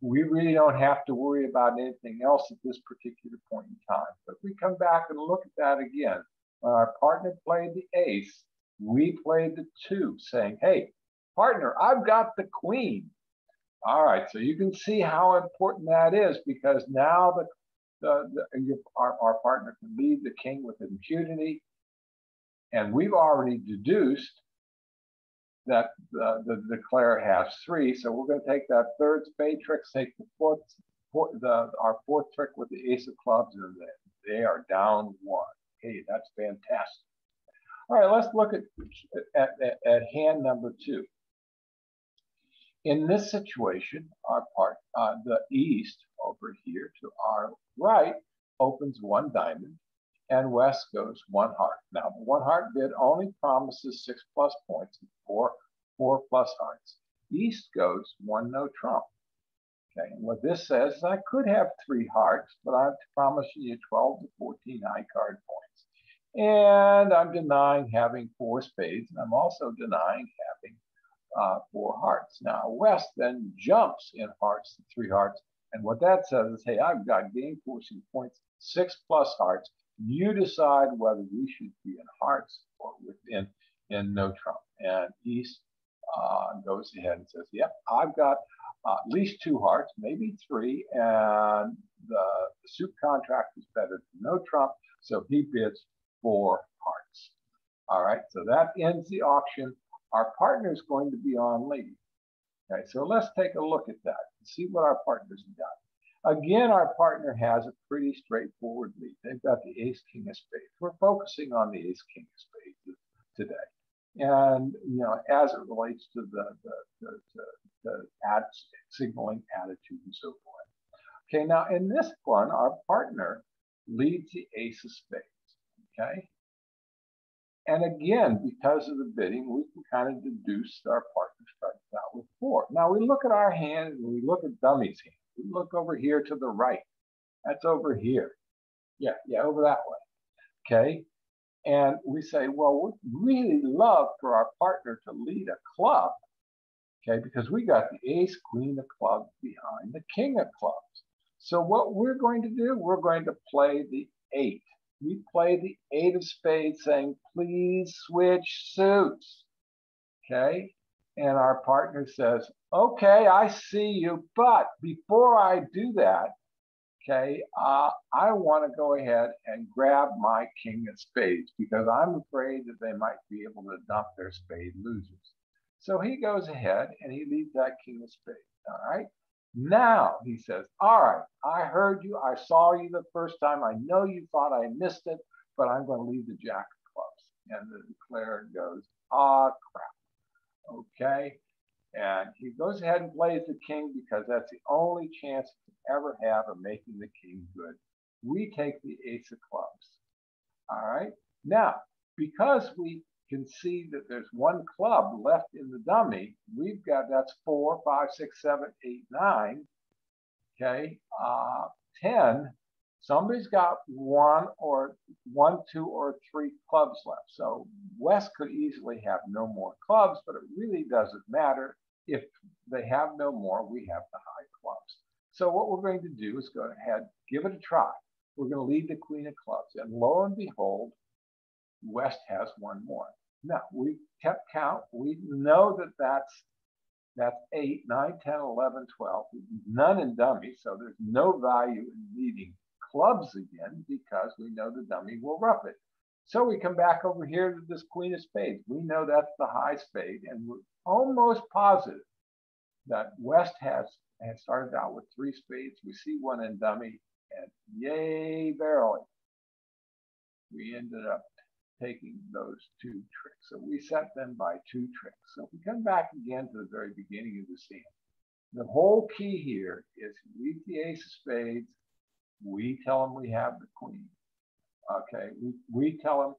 We really don't have to worry about anything else at this particular point in time. But if we come back and look at that again, when our partner played the ace, we played the 2, saying, hey, partner, I've got the queen. All right, so you can see how important that is because now our partner can lead the king with impunity. And we've already deduced that the declarer has 3. So we're going to take that 3rd spade trick, take our 4th trick with the ace of clubs, and they are down 1. Hey, that's fantastic. All right, let's look at hand number 2. In this situation, the east over here to our right opens 1 diamond, and west goes 1 heart. Now, the 1 heart bid only promises 6+ points, 4+ hearts. East goes 1 no trump. Okay, and what this says is I could have 3 hearts, but I'm promising you 12 to 14 high card points. And I'm denying having 4 spades, and I'm also denying having 4 hearts. Now, west then jumps in hearts to 3 hearts, and what that says is, hey, I've got game forcing points, 6+ hearts. You decide whether we should be in hearts or within in no trump. And East goes ahead and says, yep, I've got at least 2 hearts, maybe 3, and the suit contract is better than no trump, so he bids 4 hearts. All right, so that ends the auction. Our partner is going to be on lead. Okay, so let's take a look at that and see what our partner's done. Again, our partner has a pretty straightforward lead. They've got the ace, king of spades. We're focusing on the ace, king of spades today. and as it relates to the signaling attitude and so forth. Okay, now in this one, our partner leads the ace of spades. Okay, and again, because of the bidding, we can kind of deduce that our partner starts out with 4. Now we look at our hand and we look at dummy's hand. We look over here to the right. That's over here. Yeah, over that way. Okay, and we say, well, we'd really love for our partner to lead a club. Okay, because we got the ace, queen of clubs behind the king of clubs. So what we're going to do, we're going to play the 8. We play the 8 of spades saying, please switch suits. Okay, and our partner says, okay, I see you, but before I do that, okay, I want to go ahead and grab my king of spades because I'm afraid that they might be able to dump their spade losers. So he goes ahead and he leads that king of spades. All right. Now he says, all right, I heard you. I saw you the first time. I know you thought I missed it, but I'm going to lead the jack of clubs. And the declarer goes, ah, crap. Okay. And he goes ahead and plays the king because that's the only chance he can ever have of making the king good. We take the ace of clubs. All right. Now, because we can see that there's one club left in the dummy, we've got that's 4, 5, 6, 7, 8, 9. Okay. 10. Somebody's got 1, 2, or 3 clubs left. So West could easily have no more clubs, but it really doesn't matter. If they have no more, we have the high clubs. So what we're going to do is go ahead, give it a try. We're going to lead the queen of clubs. And lo and behold, West has 1 more. Now, we kept count. We know that that's 8, 9, 10, 11, 12. None in dummy, so there's no value in leading clubs again because we know the dummy will rough it. So we come back over here to this queen of spades. We know that's the high spade, and we're almost positive that West has started out with 3 spades. We see 1 in dummy, and yay, barely, we ended up taking those 2 tricks. So we set them by 2 tricks. So if we come back again to the very beginning of the scene, the whole key here is lead the ace of spades. We tell them we have the queen. Okay, we tell him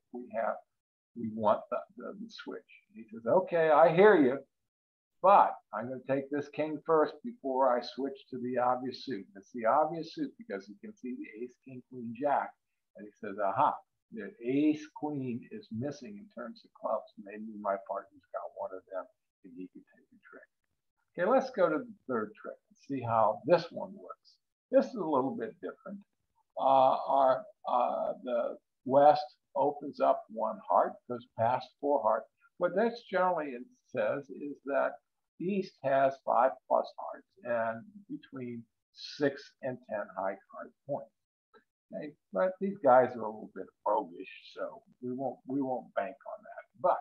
we want the switch. He says, okay, I hear you, but I'm going to take this king first before I switch to the obvious suit. It's the obvious suit because you can see the ace, king, queen, jack. And he says, aha, the ace, queen is missing in terms of clubs. Maybe my partner's got 1 of them and he can take a trick. Okay, let's go to the 3rd trick and see how this one works. This is a little bit different. The West opens up 1 heart, goes past 4 hearts. What that's generally says is that East has 5+ hearts and between 6 and 10 high card points. Okay, but these guys are a little bit roguish, so we won't bank on that. But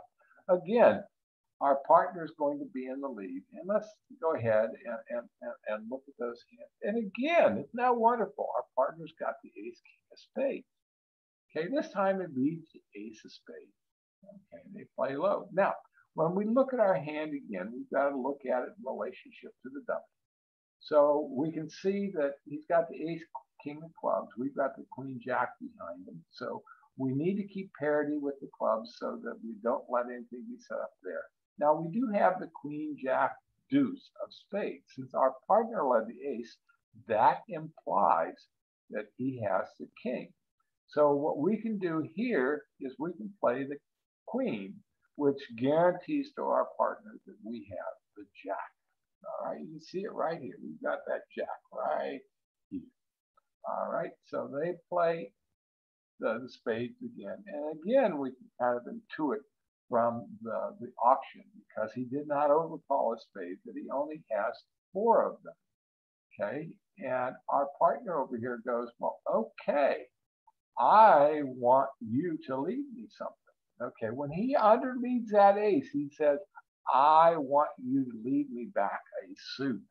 again, our partner is going to be in the lead, and let's go ahead and look at those hands. And again, it's now wonderful. Our partner's got the ace, king of spades. Okay, this time it leads the ace of spades. Okay, they play low. Now, when we look at our hand again, we've got to look at it in relationship to the dummy. So we can see that he's got the ace, king of clubs. We've got the queen, jack behind him. So we need to keep parity with the clubs so that we don't let anything be set up there. Now we do have the queen, jack, deuce of spades. Since our partner led the ace, that implies that he has the king. So what we can do here is we can play the queen, which guarantees to our partner that we have the jack. All right, you can see it right here. We've got that jack right here. All right, so they play the spades again. And again, we can kind of intuit from the auction because he did not overcall his spades that he only has 4 of them. Okay, and our partner over here goes, well, okay, I want you to lead me something. Okay, when he underleads that ace, he says, I want you to lead me back a suit.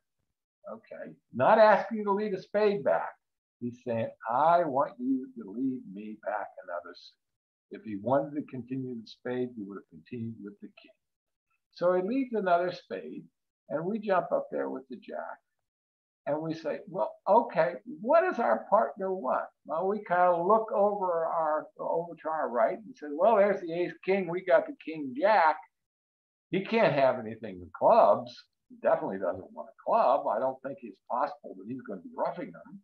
Okay, not asking you to lead a spade back. He's saying, I want you to lead me back another suit. If he wanted to continue the spade, he would have continued with the king. So he leaves another spade, and we jump up there with the jack, and we say, well, okay, what does our partner want? Well, we kind of look over to our right and say, well, there's the ace king. We got the king jack. He can't have anything in clubs. He definitely doesn't want a club. I don't think it's possible that he's going to be roughing them.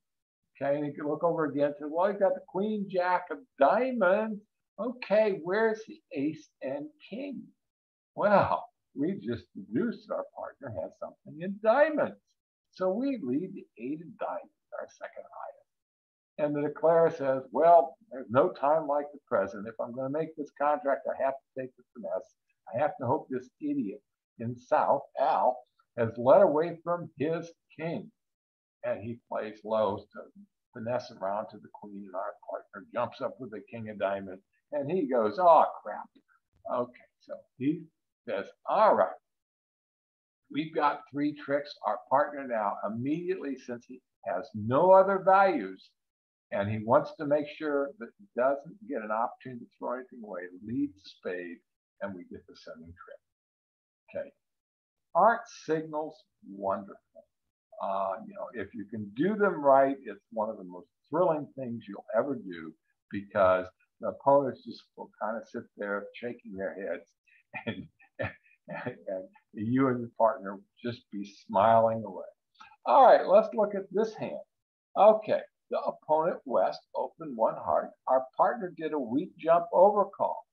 Okay, and you can look over again and say, well, he's got the queen jack of diamonds. Okay, where's the ace and king? Well, we just deduced our partner has something in diamonds. So we leave the 8 of diamonds, our second highest. And the declarer says, well, there's no time like the present. If I'm going to make this contract, I have to take the finesse. I have to hope this idiot in South, Al, has led away from his king. And he plays low to finesse around to the queen, and our partner jumps up with the king of diamonds, and he goes, oh, crap. Okay, so he says, all right, we've got 3 tricks. Our partner now, immediately, since he has no other values, and he wants to make sure that he doesn't get an opportunity to throw anything away, leads the spade, and we get the 7 trick. Okay. Aren't signals wonderful? If you can do them right, it's one of the most thrilling things you'll ever do, because the opponents just will kind of sit there shaking their heads, and you and your partner will just be smiling away. All right, let's look at this hand. Okay, the opponent West opened 1 heart. Our partner did a weak jump overcall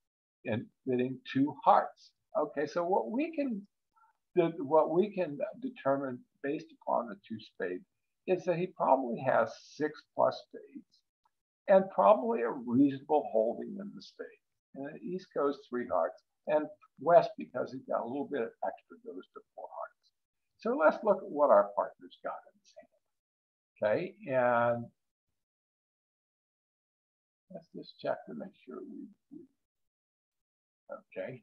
in fitting 2 hearts. Okay, so what we can determine based upon the 2 spades is that he probably has 6+ spades and probably a reasonable holding in the spade. And the East goes 3 hearts, and West, because he's got a little bit extra, goes to 4 hearts. So let's look at what our partner's got in his hand. Okay, and let's just check to make sure okay.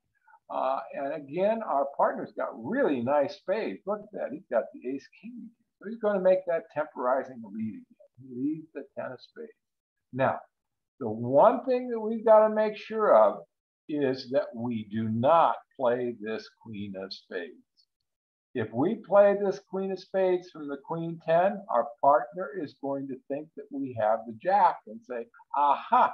And again, our partner's got really nice spades. Look at that. He's got the ace king. So he's going to make that temporizing lead again. He leads the 10 of spades. Now, the one thing that we've got to make sure of is that we do not play this queen of spades. If we play this queen of spades from the queen 10, our partner is going to think that we have the jack and say, aha,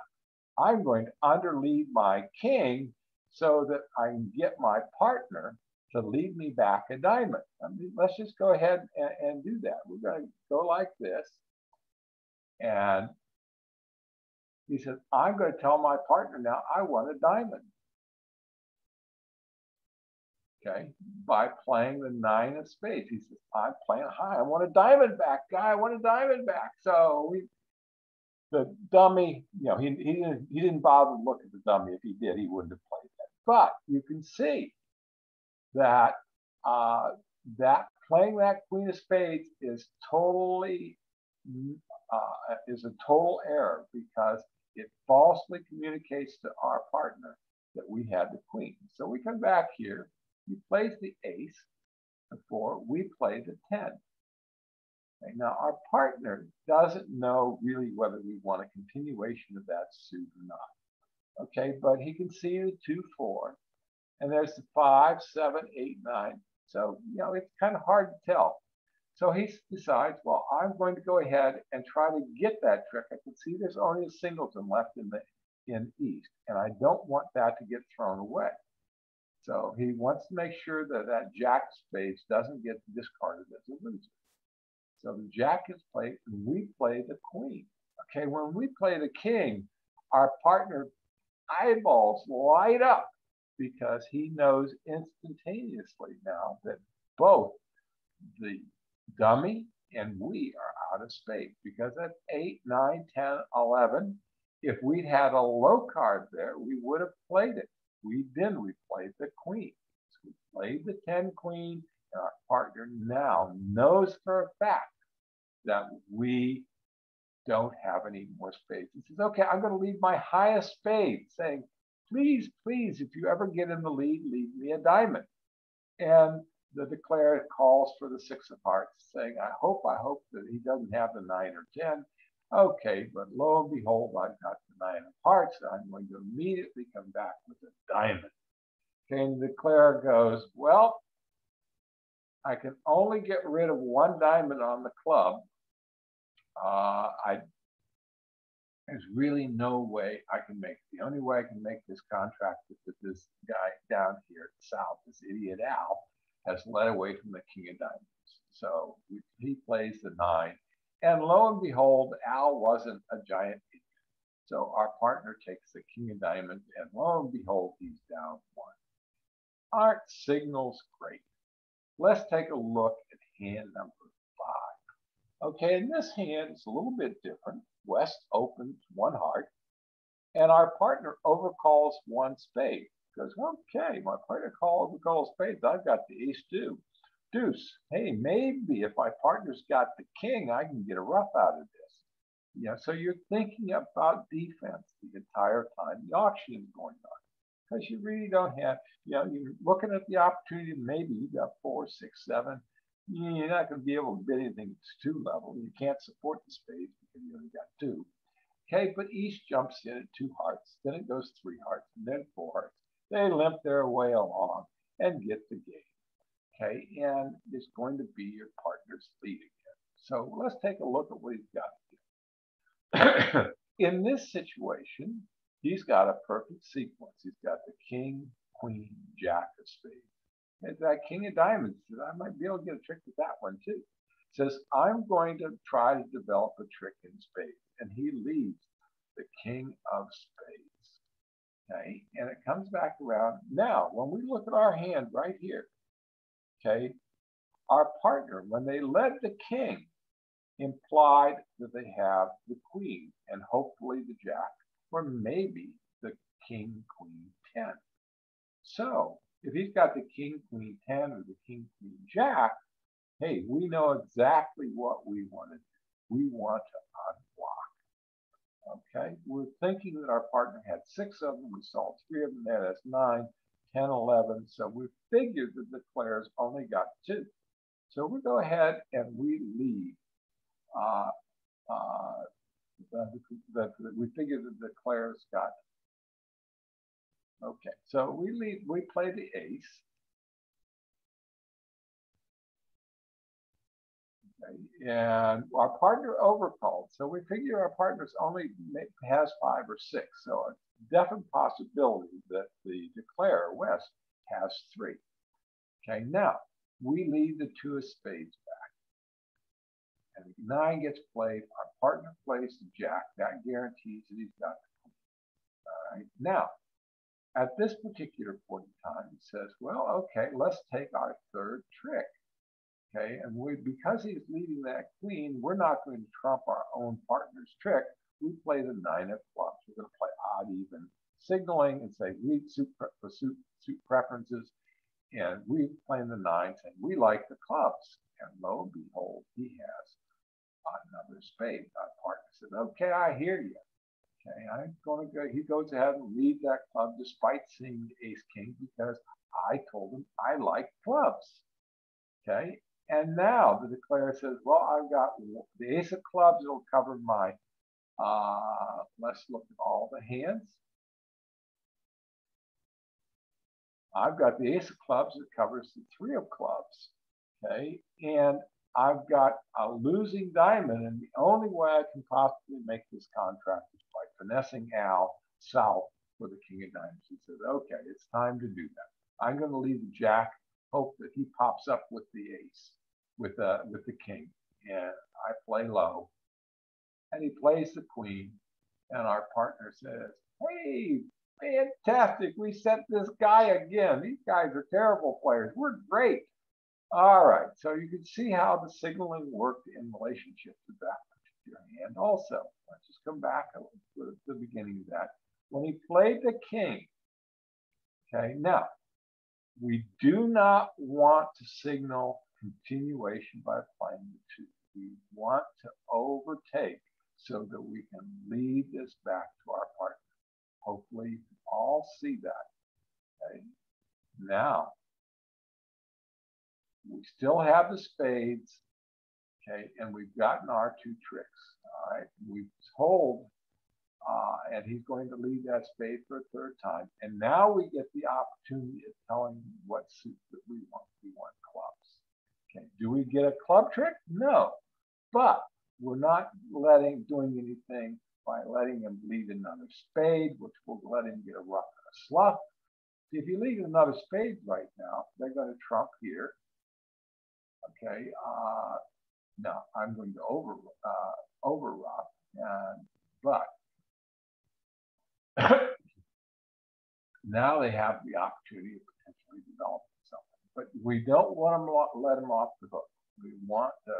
I'm going to underlead my king so that I can get my partner to lead me back a diamond. I mean, let's just go ahead and do that. We're going to go like this. And he says, I'm going to tell my partner now I want a diamond. Okay, by playing the 9 of spades. He says, I'm playing high. I want a diamond back, guy. I want a diamond back. So the dummy, he didn't bother to look at the dummy. If he did, he wouldn't have played that. But you can see that playing that queen of spades is totally is a total error, because it falsely communicates to our partner that we had the queen. So we come back here. He plays the ace, the 4. We play the 10. Okay, now our partner doesn't know really whether we want a continuation of that suit or not. Okay, but he can see the 2, 4, and there's the 5, 7, 8, 9. So it's kind of hard to tell. So he decides, well, I'm going to go ahead and try to get that trick. I can see there's only a singleton left in East, and I don't want that to get thrown away. So he wants to make sure that that jack spades doesn't get discarded as a loser. So the jack is played, and we play the queen. Okay, when we play the king, our partner eyeballs light up, because he knows instantaneously now that both the dummy and we are out of spades, because that's 8, 9, 10, 11. If we'd had a low card there, we would have played it. We played the queen. So we played the 10 queen, and our partner now knows for a fact that we don't have any more spades. He says, okay, I'm going to leave my highest spade, saying, please, please, if you ever get in the lead, leave me a diamond. And the declarer calls for the 6 of hearts, saying, I hope that he doesn't have the 9 or 10. Okay, but lo and behold, I've got the 9 of hearts. I'm going to immediately come back with a diamond. Okay, and the declarer goes, well, I can only get rid of 1 diamond on the club. There's really no way I can make it. The only way I can make this contract is that this guy down here south, this idiot Al, has led away from the king of diamonds. So he plays the 9. And lo and behold, Al wasn't a giant idiot. So our partner takes the king of diamonds, and lo and behold, he's down 1. Aren't signals great? Let's take a look at hand number 5. Okay, in this hand, it's a little bit different. West opens 1 heart, and our partner overcalls 1 spade. Goes, okay, my partner overcalls spades. I've got the ace deuce. Hey, maybe if my partner's got the king, I can get a rough out of this. So you're thinking about defense the entire time the auction is going on, because you really don't have, you're looking at the opportunity. Maybe you got 4, 6, 7. You're not going to be able to bid anything that's 2 level. You can't support the spades because you only got 2. Okay, but East jumps in at 2 hearts, then it goes 3 hearts, and then 4 hearts. They limp their way along and get the game. Okay, and it's going to be your partner's lead again. So let's take a look at what he's got here. In this situation, he's got a perfect sequence. He's got the king, queen, jack of spades. And that king of diamonds, I might be able to get a trick with that one too. Says, I'm going to try to develop a trick in spades. And he leads the king of spades. Okay, and it comes back around. Now, when we look at our hand right here, okay, our partner, when they led the king, implied that they have the queen and hopefully the jack, or maybe the king, queen, 10. So if he's got the king, queen, 10 or the king, queen, jack, hey, we know exactly what we want to do. We want to unblock. Okay, we're thinking that our partner had 6 of them. We saw 3 of them there. That's 9, 10, 11. So we figured that the declarer's only got 2. So we go ahead and we leave. We figure that the declarer's got. Okay, so we play the ace. Okay, and our partner overcalled. So we figure our partner's only has 5 or 6. So a definite possibility that the declarer, West, has 3. Okay, now we leave the 2 of spades back. And 9 gets played. Our partner plays the jack. That guarantees that he's got the queen. All right, now at this particular point in time, it says, well, okay, let's take our 3rd trick. Okay, and because he's leading that queen, we're not going to trump our own partner's trick. We play the 9 of clubs. We're going to play odd even, signaling and say read suit preferences, and we play the 9, saying we like the clubs. And lo and behold, he has another spade. Our partner says, okay, I hear you. Okay, I'm going to go. He goes ahead and leads that club despite seeing the ace king because I told him I like clubs. Okay, and now the declarer says, well, I've got the ace of clubs. It'll cover my, let's look at all the hands. I've got the ace of clubs that covers the 3 of clubs. Okay, and I've got a losing diamond, and the only way I can possibly make this contract is by finessing Al south for the king of diamonds. He says, okay, it's time to do that. I'm going to leave the jack, hope that he pops up with the ace, with the king, and I play low, and he plays the queen, and our partner says, hey, fantastic, we set this guy again. These guys are terrible players. We're great. All right, so you can see how the signaling worked in relationship to that particular hand also. Let's just come back to the beginning of that. When he played the king, okay, now, we do not want to signal continuation by playing the 2. We want to overtake so that we can lead this back to our partner. Hopefully, you can all see that. Okay, now, we still have the spades. Okay, and we've gotten our two tricks. All right, we've told, and he's going to lead that spade for a third time. And now we get the opportunity of telling him what suit that we want. We want clubs. Okay, do we get a club trick? No, but we're not doing anything by letting him lead another spade, which will let him get a rough and a sluff. If you lead another spade right now, they're going to trump here. Okay, no, I'm going to over rough, but now they have the opportunity of potentially developing something. But we don't want to let them off the hook. We want to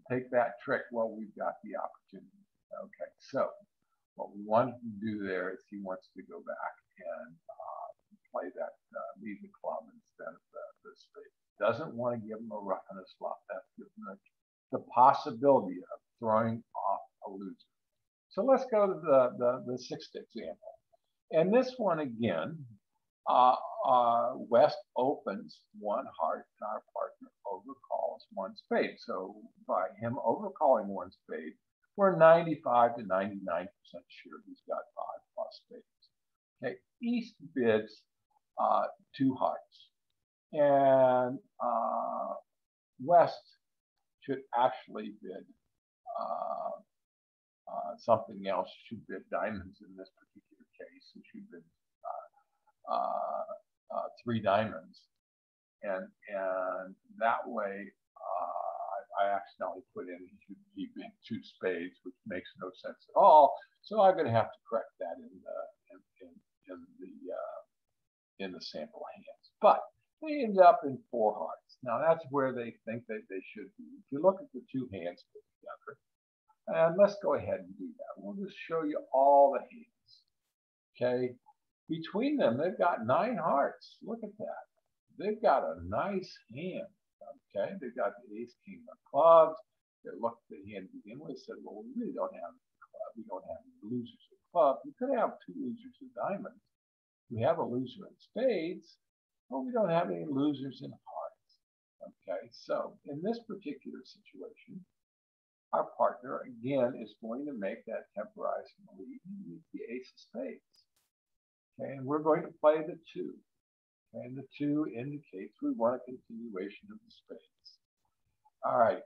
take that trick while we've got the opportunity. Okay, so what we want to do there is he wants to go back and play that lead the club instead of the spade. Doesn't want to give him a rough and a sluff. That's giving the possibility of throwing off a loser. So let's go to the sixth example. And this one again, West opens one heart and our partner overcalls one spade. So by him overcalling one spade, we're 95 to 99% sure he's got 5+ spades. Okay, East bids 2 hearts. And West should actually bid something else. Should bid diamonds in this particular case. It should bid 3 diamonds, and that way I accidentally put in he bid 2 spades, which makes no sense at all. So I'm going to have to correct that in the sample hands. But they end up in 4 hearts. Now that's where they think that they should be. If you look at the 2 hands put together, and let's go ahead and do that. We'll just show you all the hands. Okay, between them, they've got 9 hearts. Look at that. They've got a nice hand. Okay, they've got the ace, king of clubs. They looked at the hand to begin with, said, well, we really don't have a club. We don't have any losers of clubs. We could have 2 losers of diamonds. We have a loser in spades, but we don't have any losers in hearts. Okay, so in this particular situation, our partner again is going to make that temporizing lead and use the ace of spades. Okay, and we're going to play the 2. Okay, and the 2 indicates we want a continuation of the spades. All right,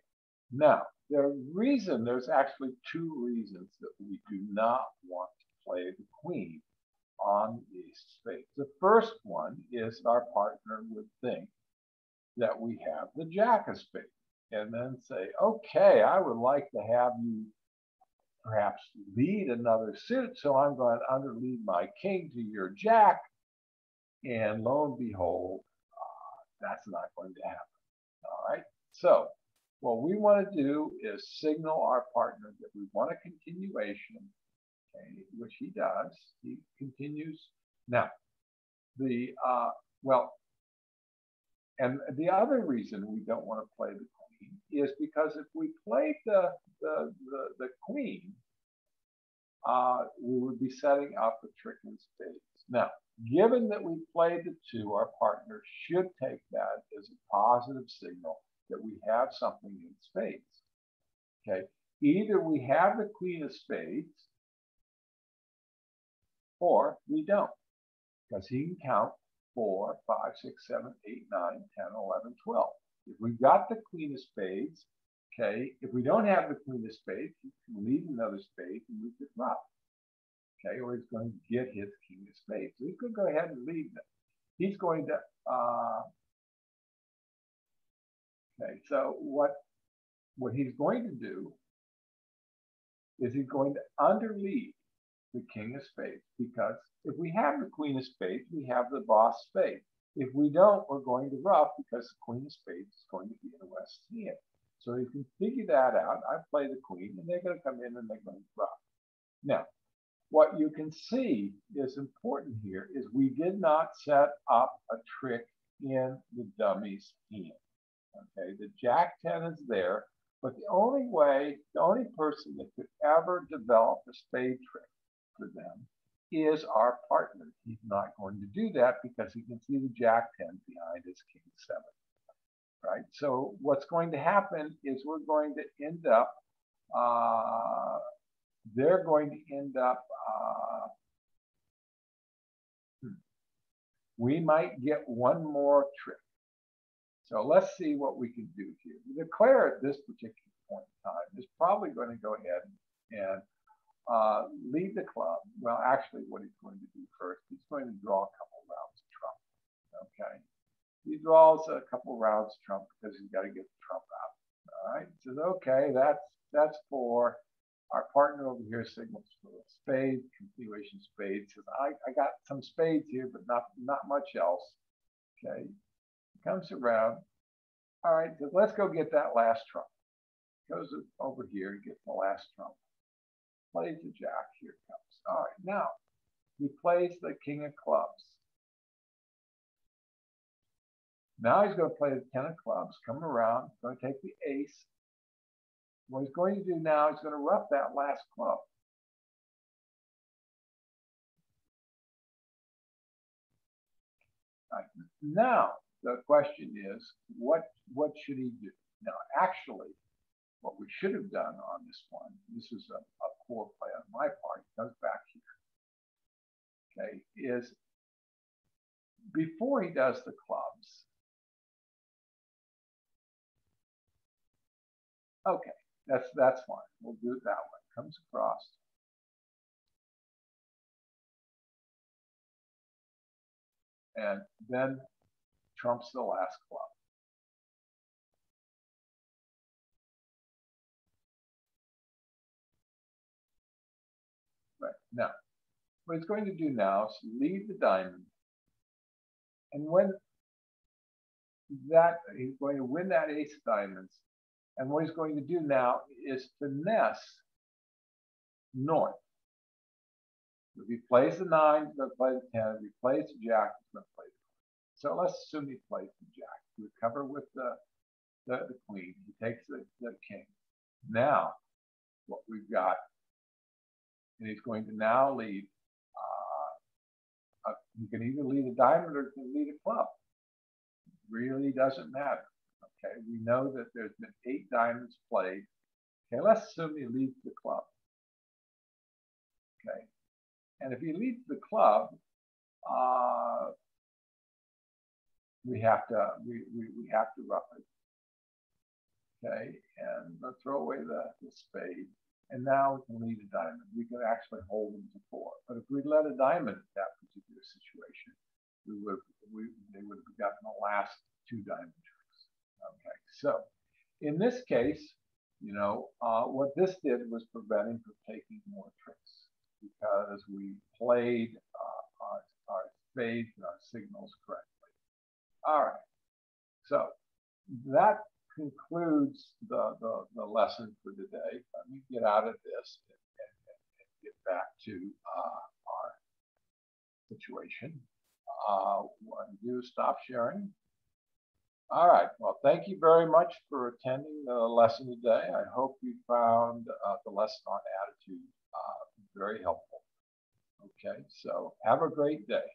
now there's actually 2 reasons that we do not want to play the queen on the ace of spades. The first one is our partner would think that we have the jack of spades and then say, okay, I would like to have you perhaps lead another suit, so I'm going to underlead my king to your jack, and lo and behold, that's not going to happen. All right, so what we want to do is signal our partner that we want a continuation, okay, which he does. He continues. Now, and the other reason we don't want to play the queen is because if we played the queen, we would be setting up a trick in spades. Now, given that we played the 2, our partner should take that as a positive signal that we have something in spades. Okay, either we have the queen of spades or we don't, because he can count 4, 5, 6, 7, 8, 9, 10, 11, 12. If we've got the queen of spades, okay, if we don't have the queen of spades, he can lead another spade and we could rough. Okay, or he's going to get his king of spades. So he could go ahead and lead them. He's going to, okay, so what he's going to do is he's going to underlead the king of spades, because if we have the queen of spades, we have the boss spade. If we don't, we're going to rough because the queen of spades is going to be in the West hand. So you can figure that out. I play the queen, and they're going to come in and they're going to rough. Now, what you can see is important here is we did not set up a trick in the dummy's hand. Okay, the Jack 10 is there, but the only person that could ever develop a spade trick for them is our partner. He's not going to do that because he can see the Jack 10 behind his King 7. right? So what's going to happen is we're going to end up, they're going to end up, we might get one more trick. So let's see what we can do here. The declare at this particular point in time is probably going to go ahead and leave the club. Well, actually, what he's going to do first, he's going to draw a couple rounds of trump. Okay, he draws a couple rounds of trump because he's got to get the trump out. All right, he says, okay, that's for our partner over here. Signals for a spade, continuation spade. Says, I got some spades here, but not much else. Okay, comes around. All right, so let's go get that last trump. Goes over here and gets the last trump. Plays the jack. Here it comes. All right, now he plays the king of clubs. Now he's going to play the 10 of clubs. Come around. He's going to take the ace. What he's going to do now, he's going to rough that last club. All right, now the question is, what should he do? Now, actually, what we should have done on this one, this is a poor play on my part, it goes back here, okay, is before he does the clubs, okay, that's fine. We'll do it that way. Comes across. And then trumps the last club. Right, now, what he's going to do now is leave the diamond. And when that, he's going to win that ace of diamonds. And what he's going to do now is finesse north. If he plays the 9, he's going to play the 10. If he plays the jack, he's going to play the queen. So let's assume he plays the jack. We cover with the queen. He takes the king. Now, what we've got, and he's going to now lead, you can either lead a diamond or you can lead a club. It really doesn't matter. Okay, we know that there's been 8 diamonds played. Okay, let's assume he leads the club. Okay, and if he leads the club, we have to rough it. Okay, and let's throw away the spade. And now we can lead a diamond. We can actually hold them to 4. But if we let a diamond in that particular situation, they would have gotten the last 2 diamond tricks. Okay, so in this case, you know, what this did was prevent him from taking more tricks because we played our spades and our signals correctly. All right, so that concludes the lesson for today. Let me get out of this and get back to our situation. What to do is stop sharing. All right, well, thank you very much for attending the lesson today. I hope you found the lesson on attitude very helpful. Okay, so have a great day.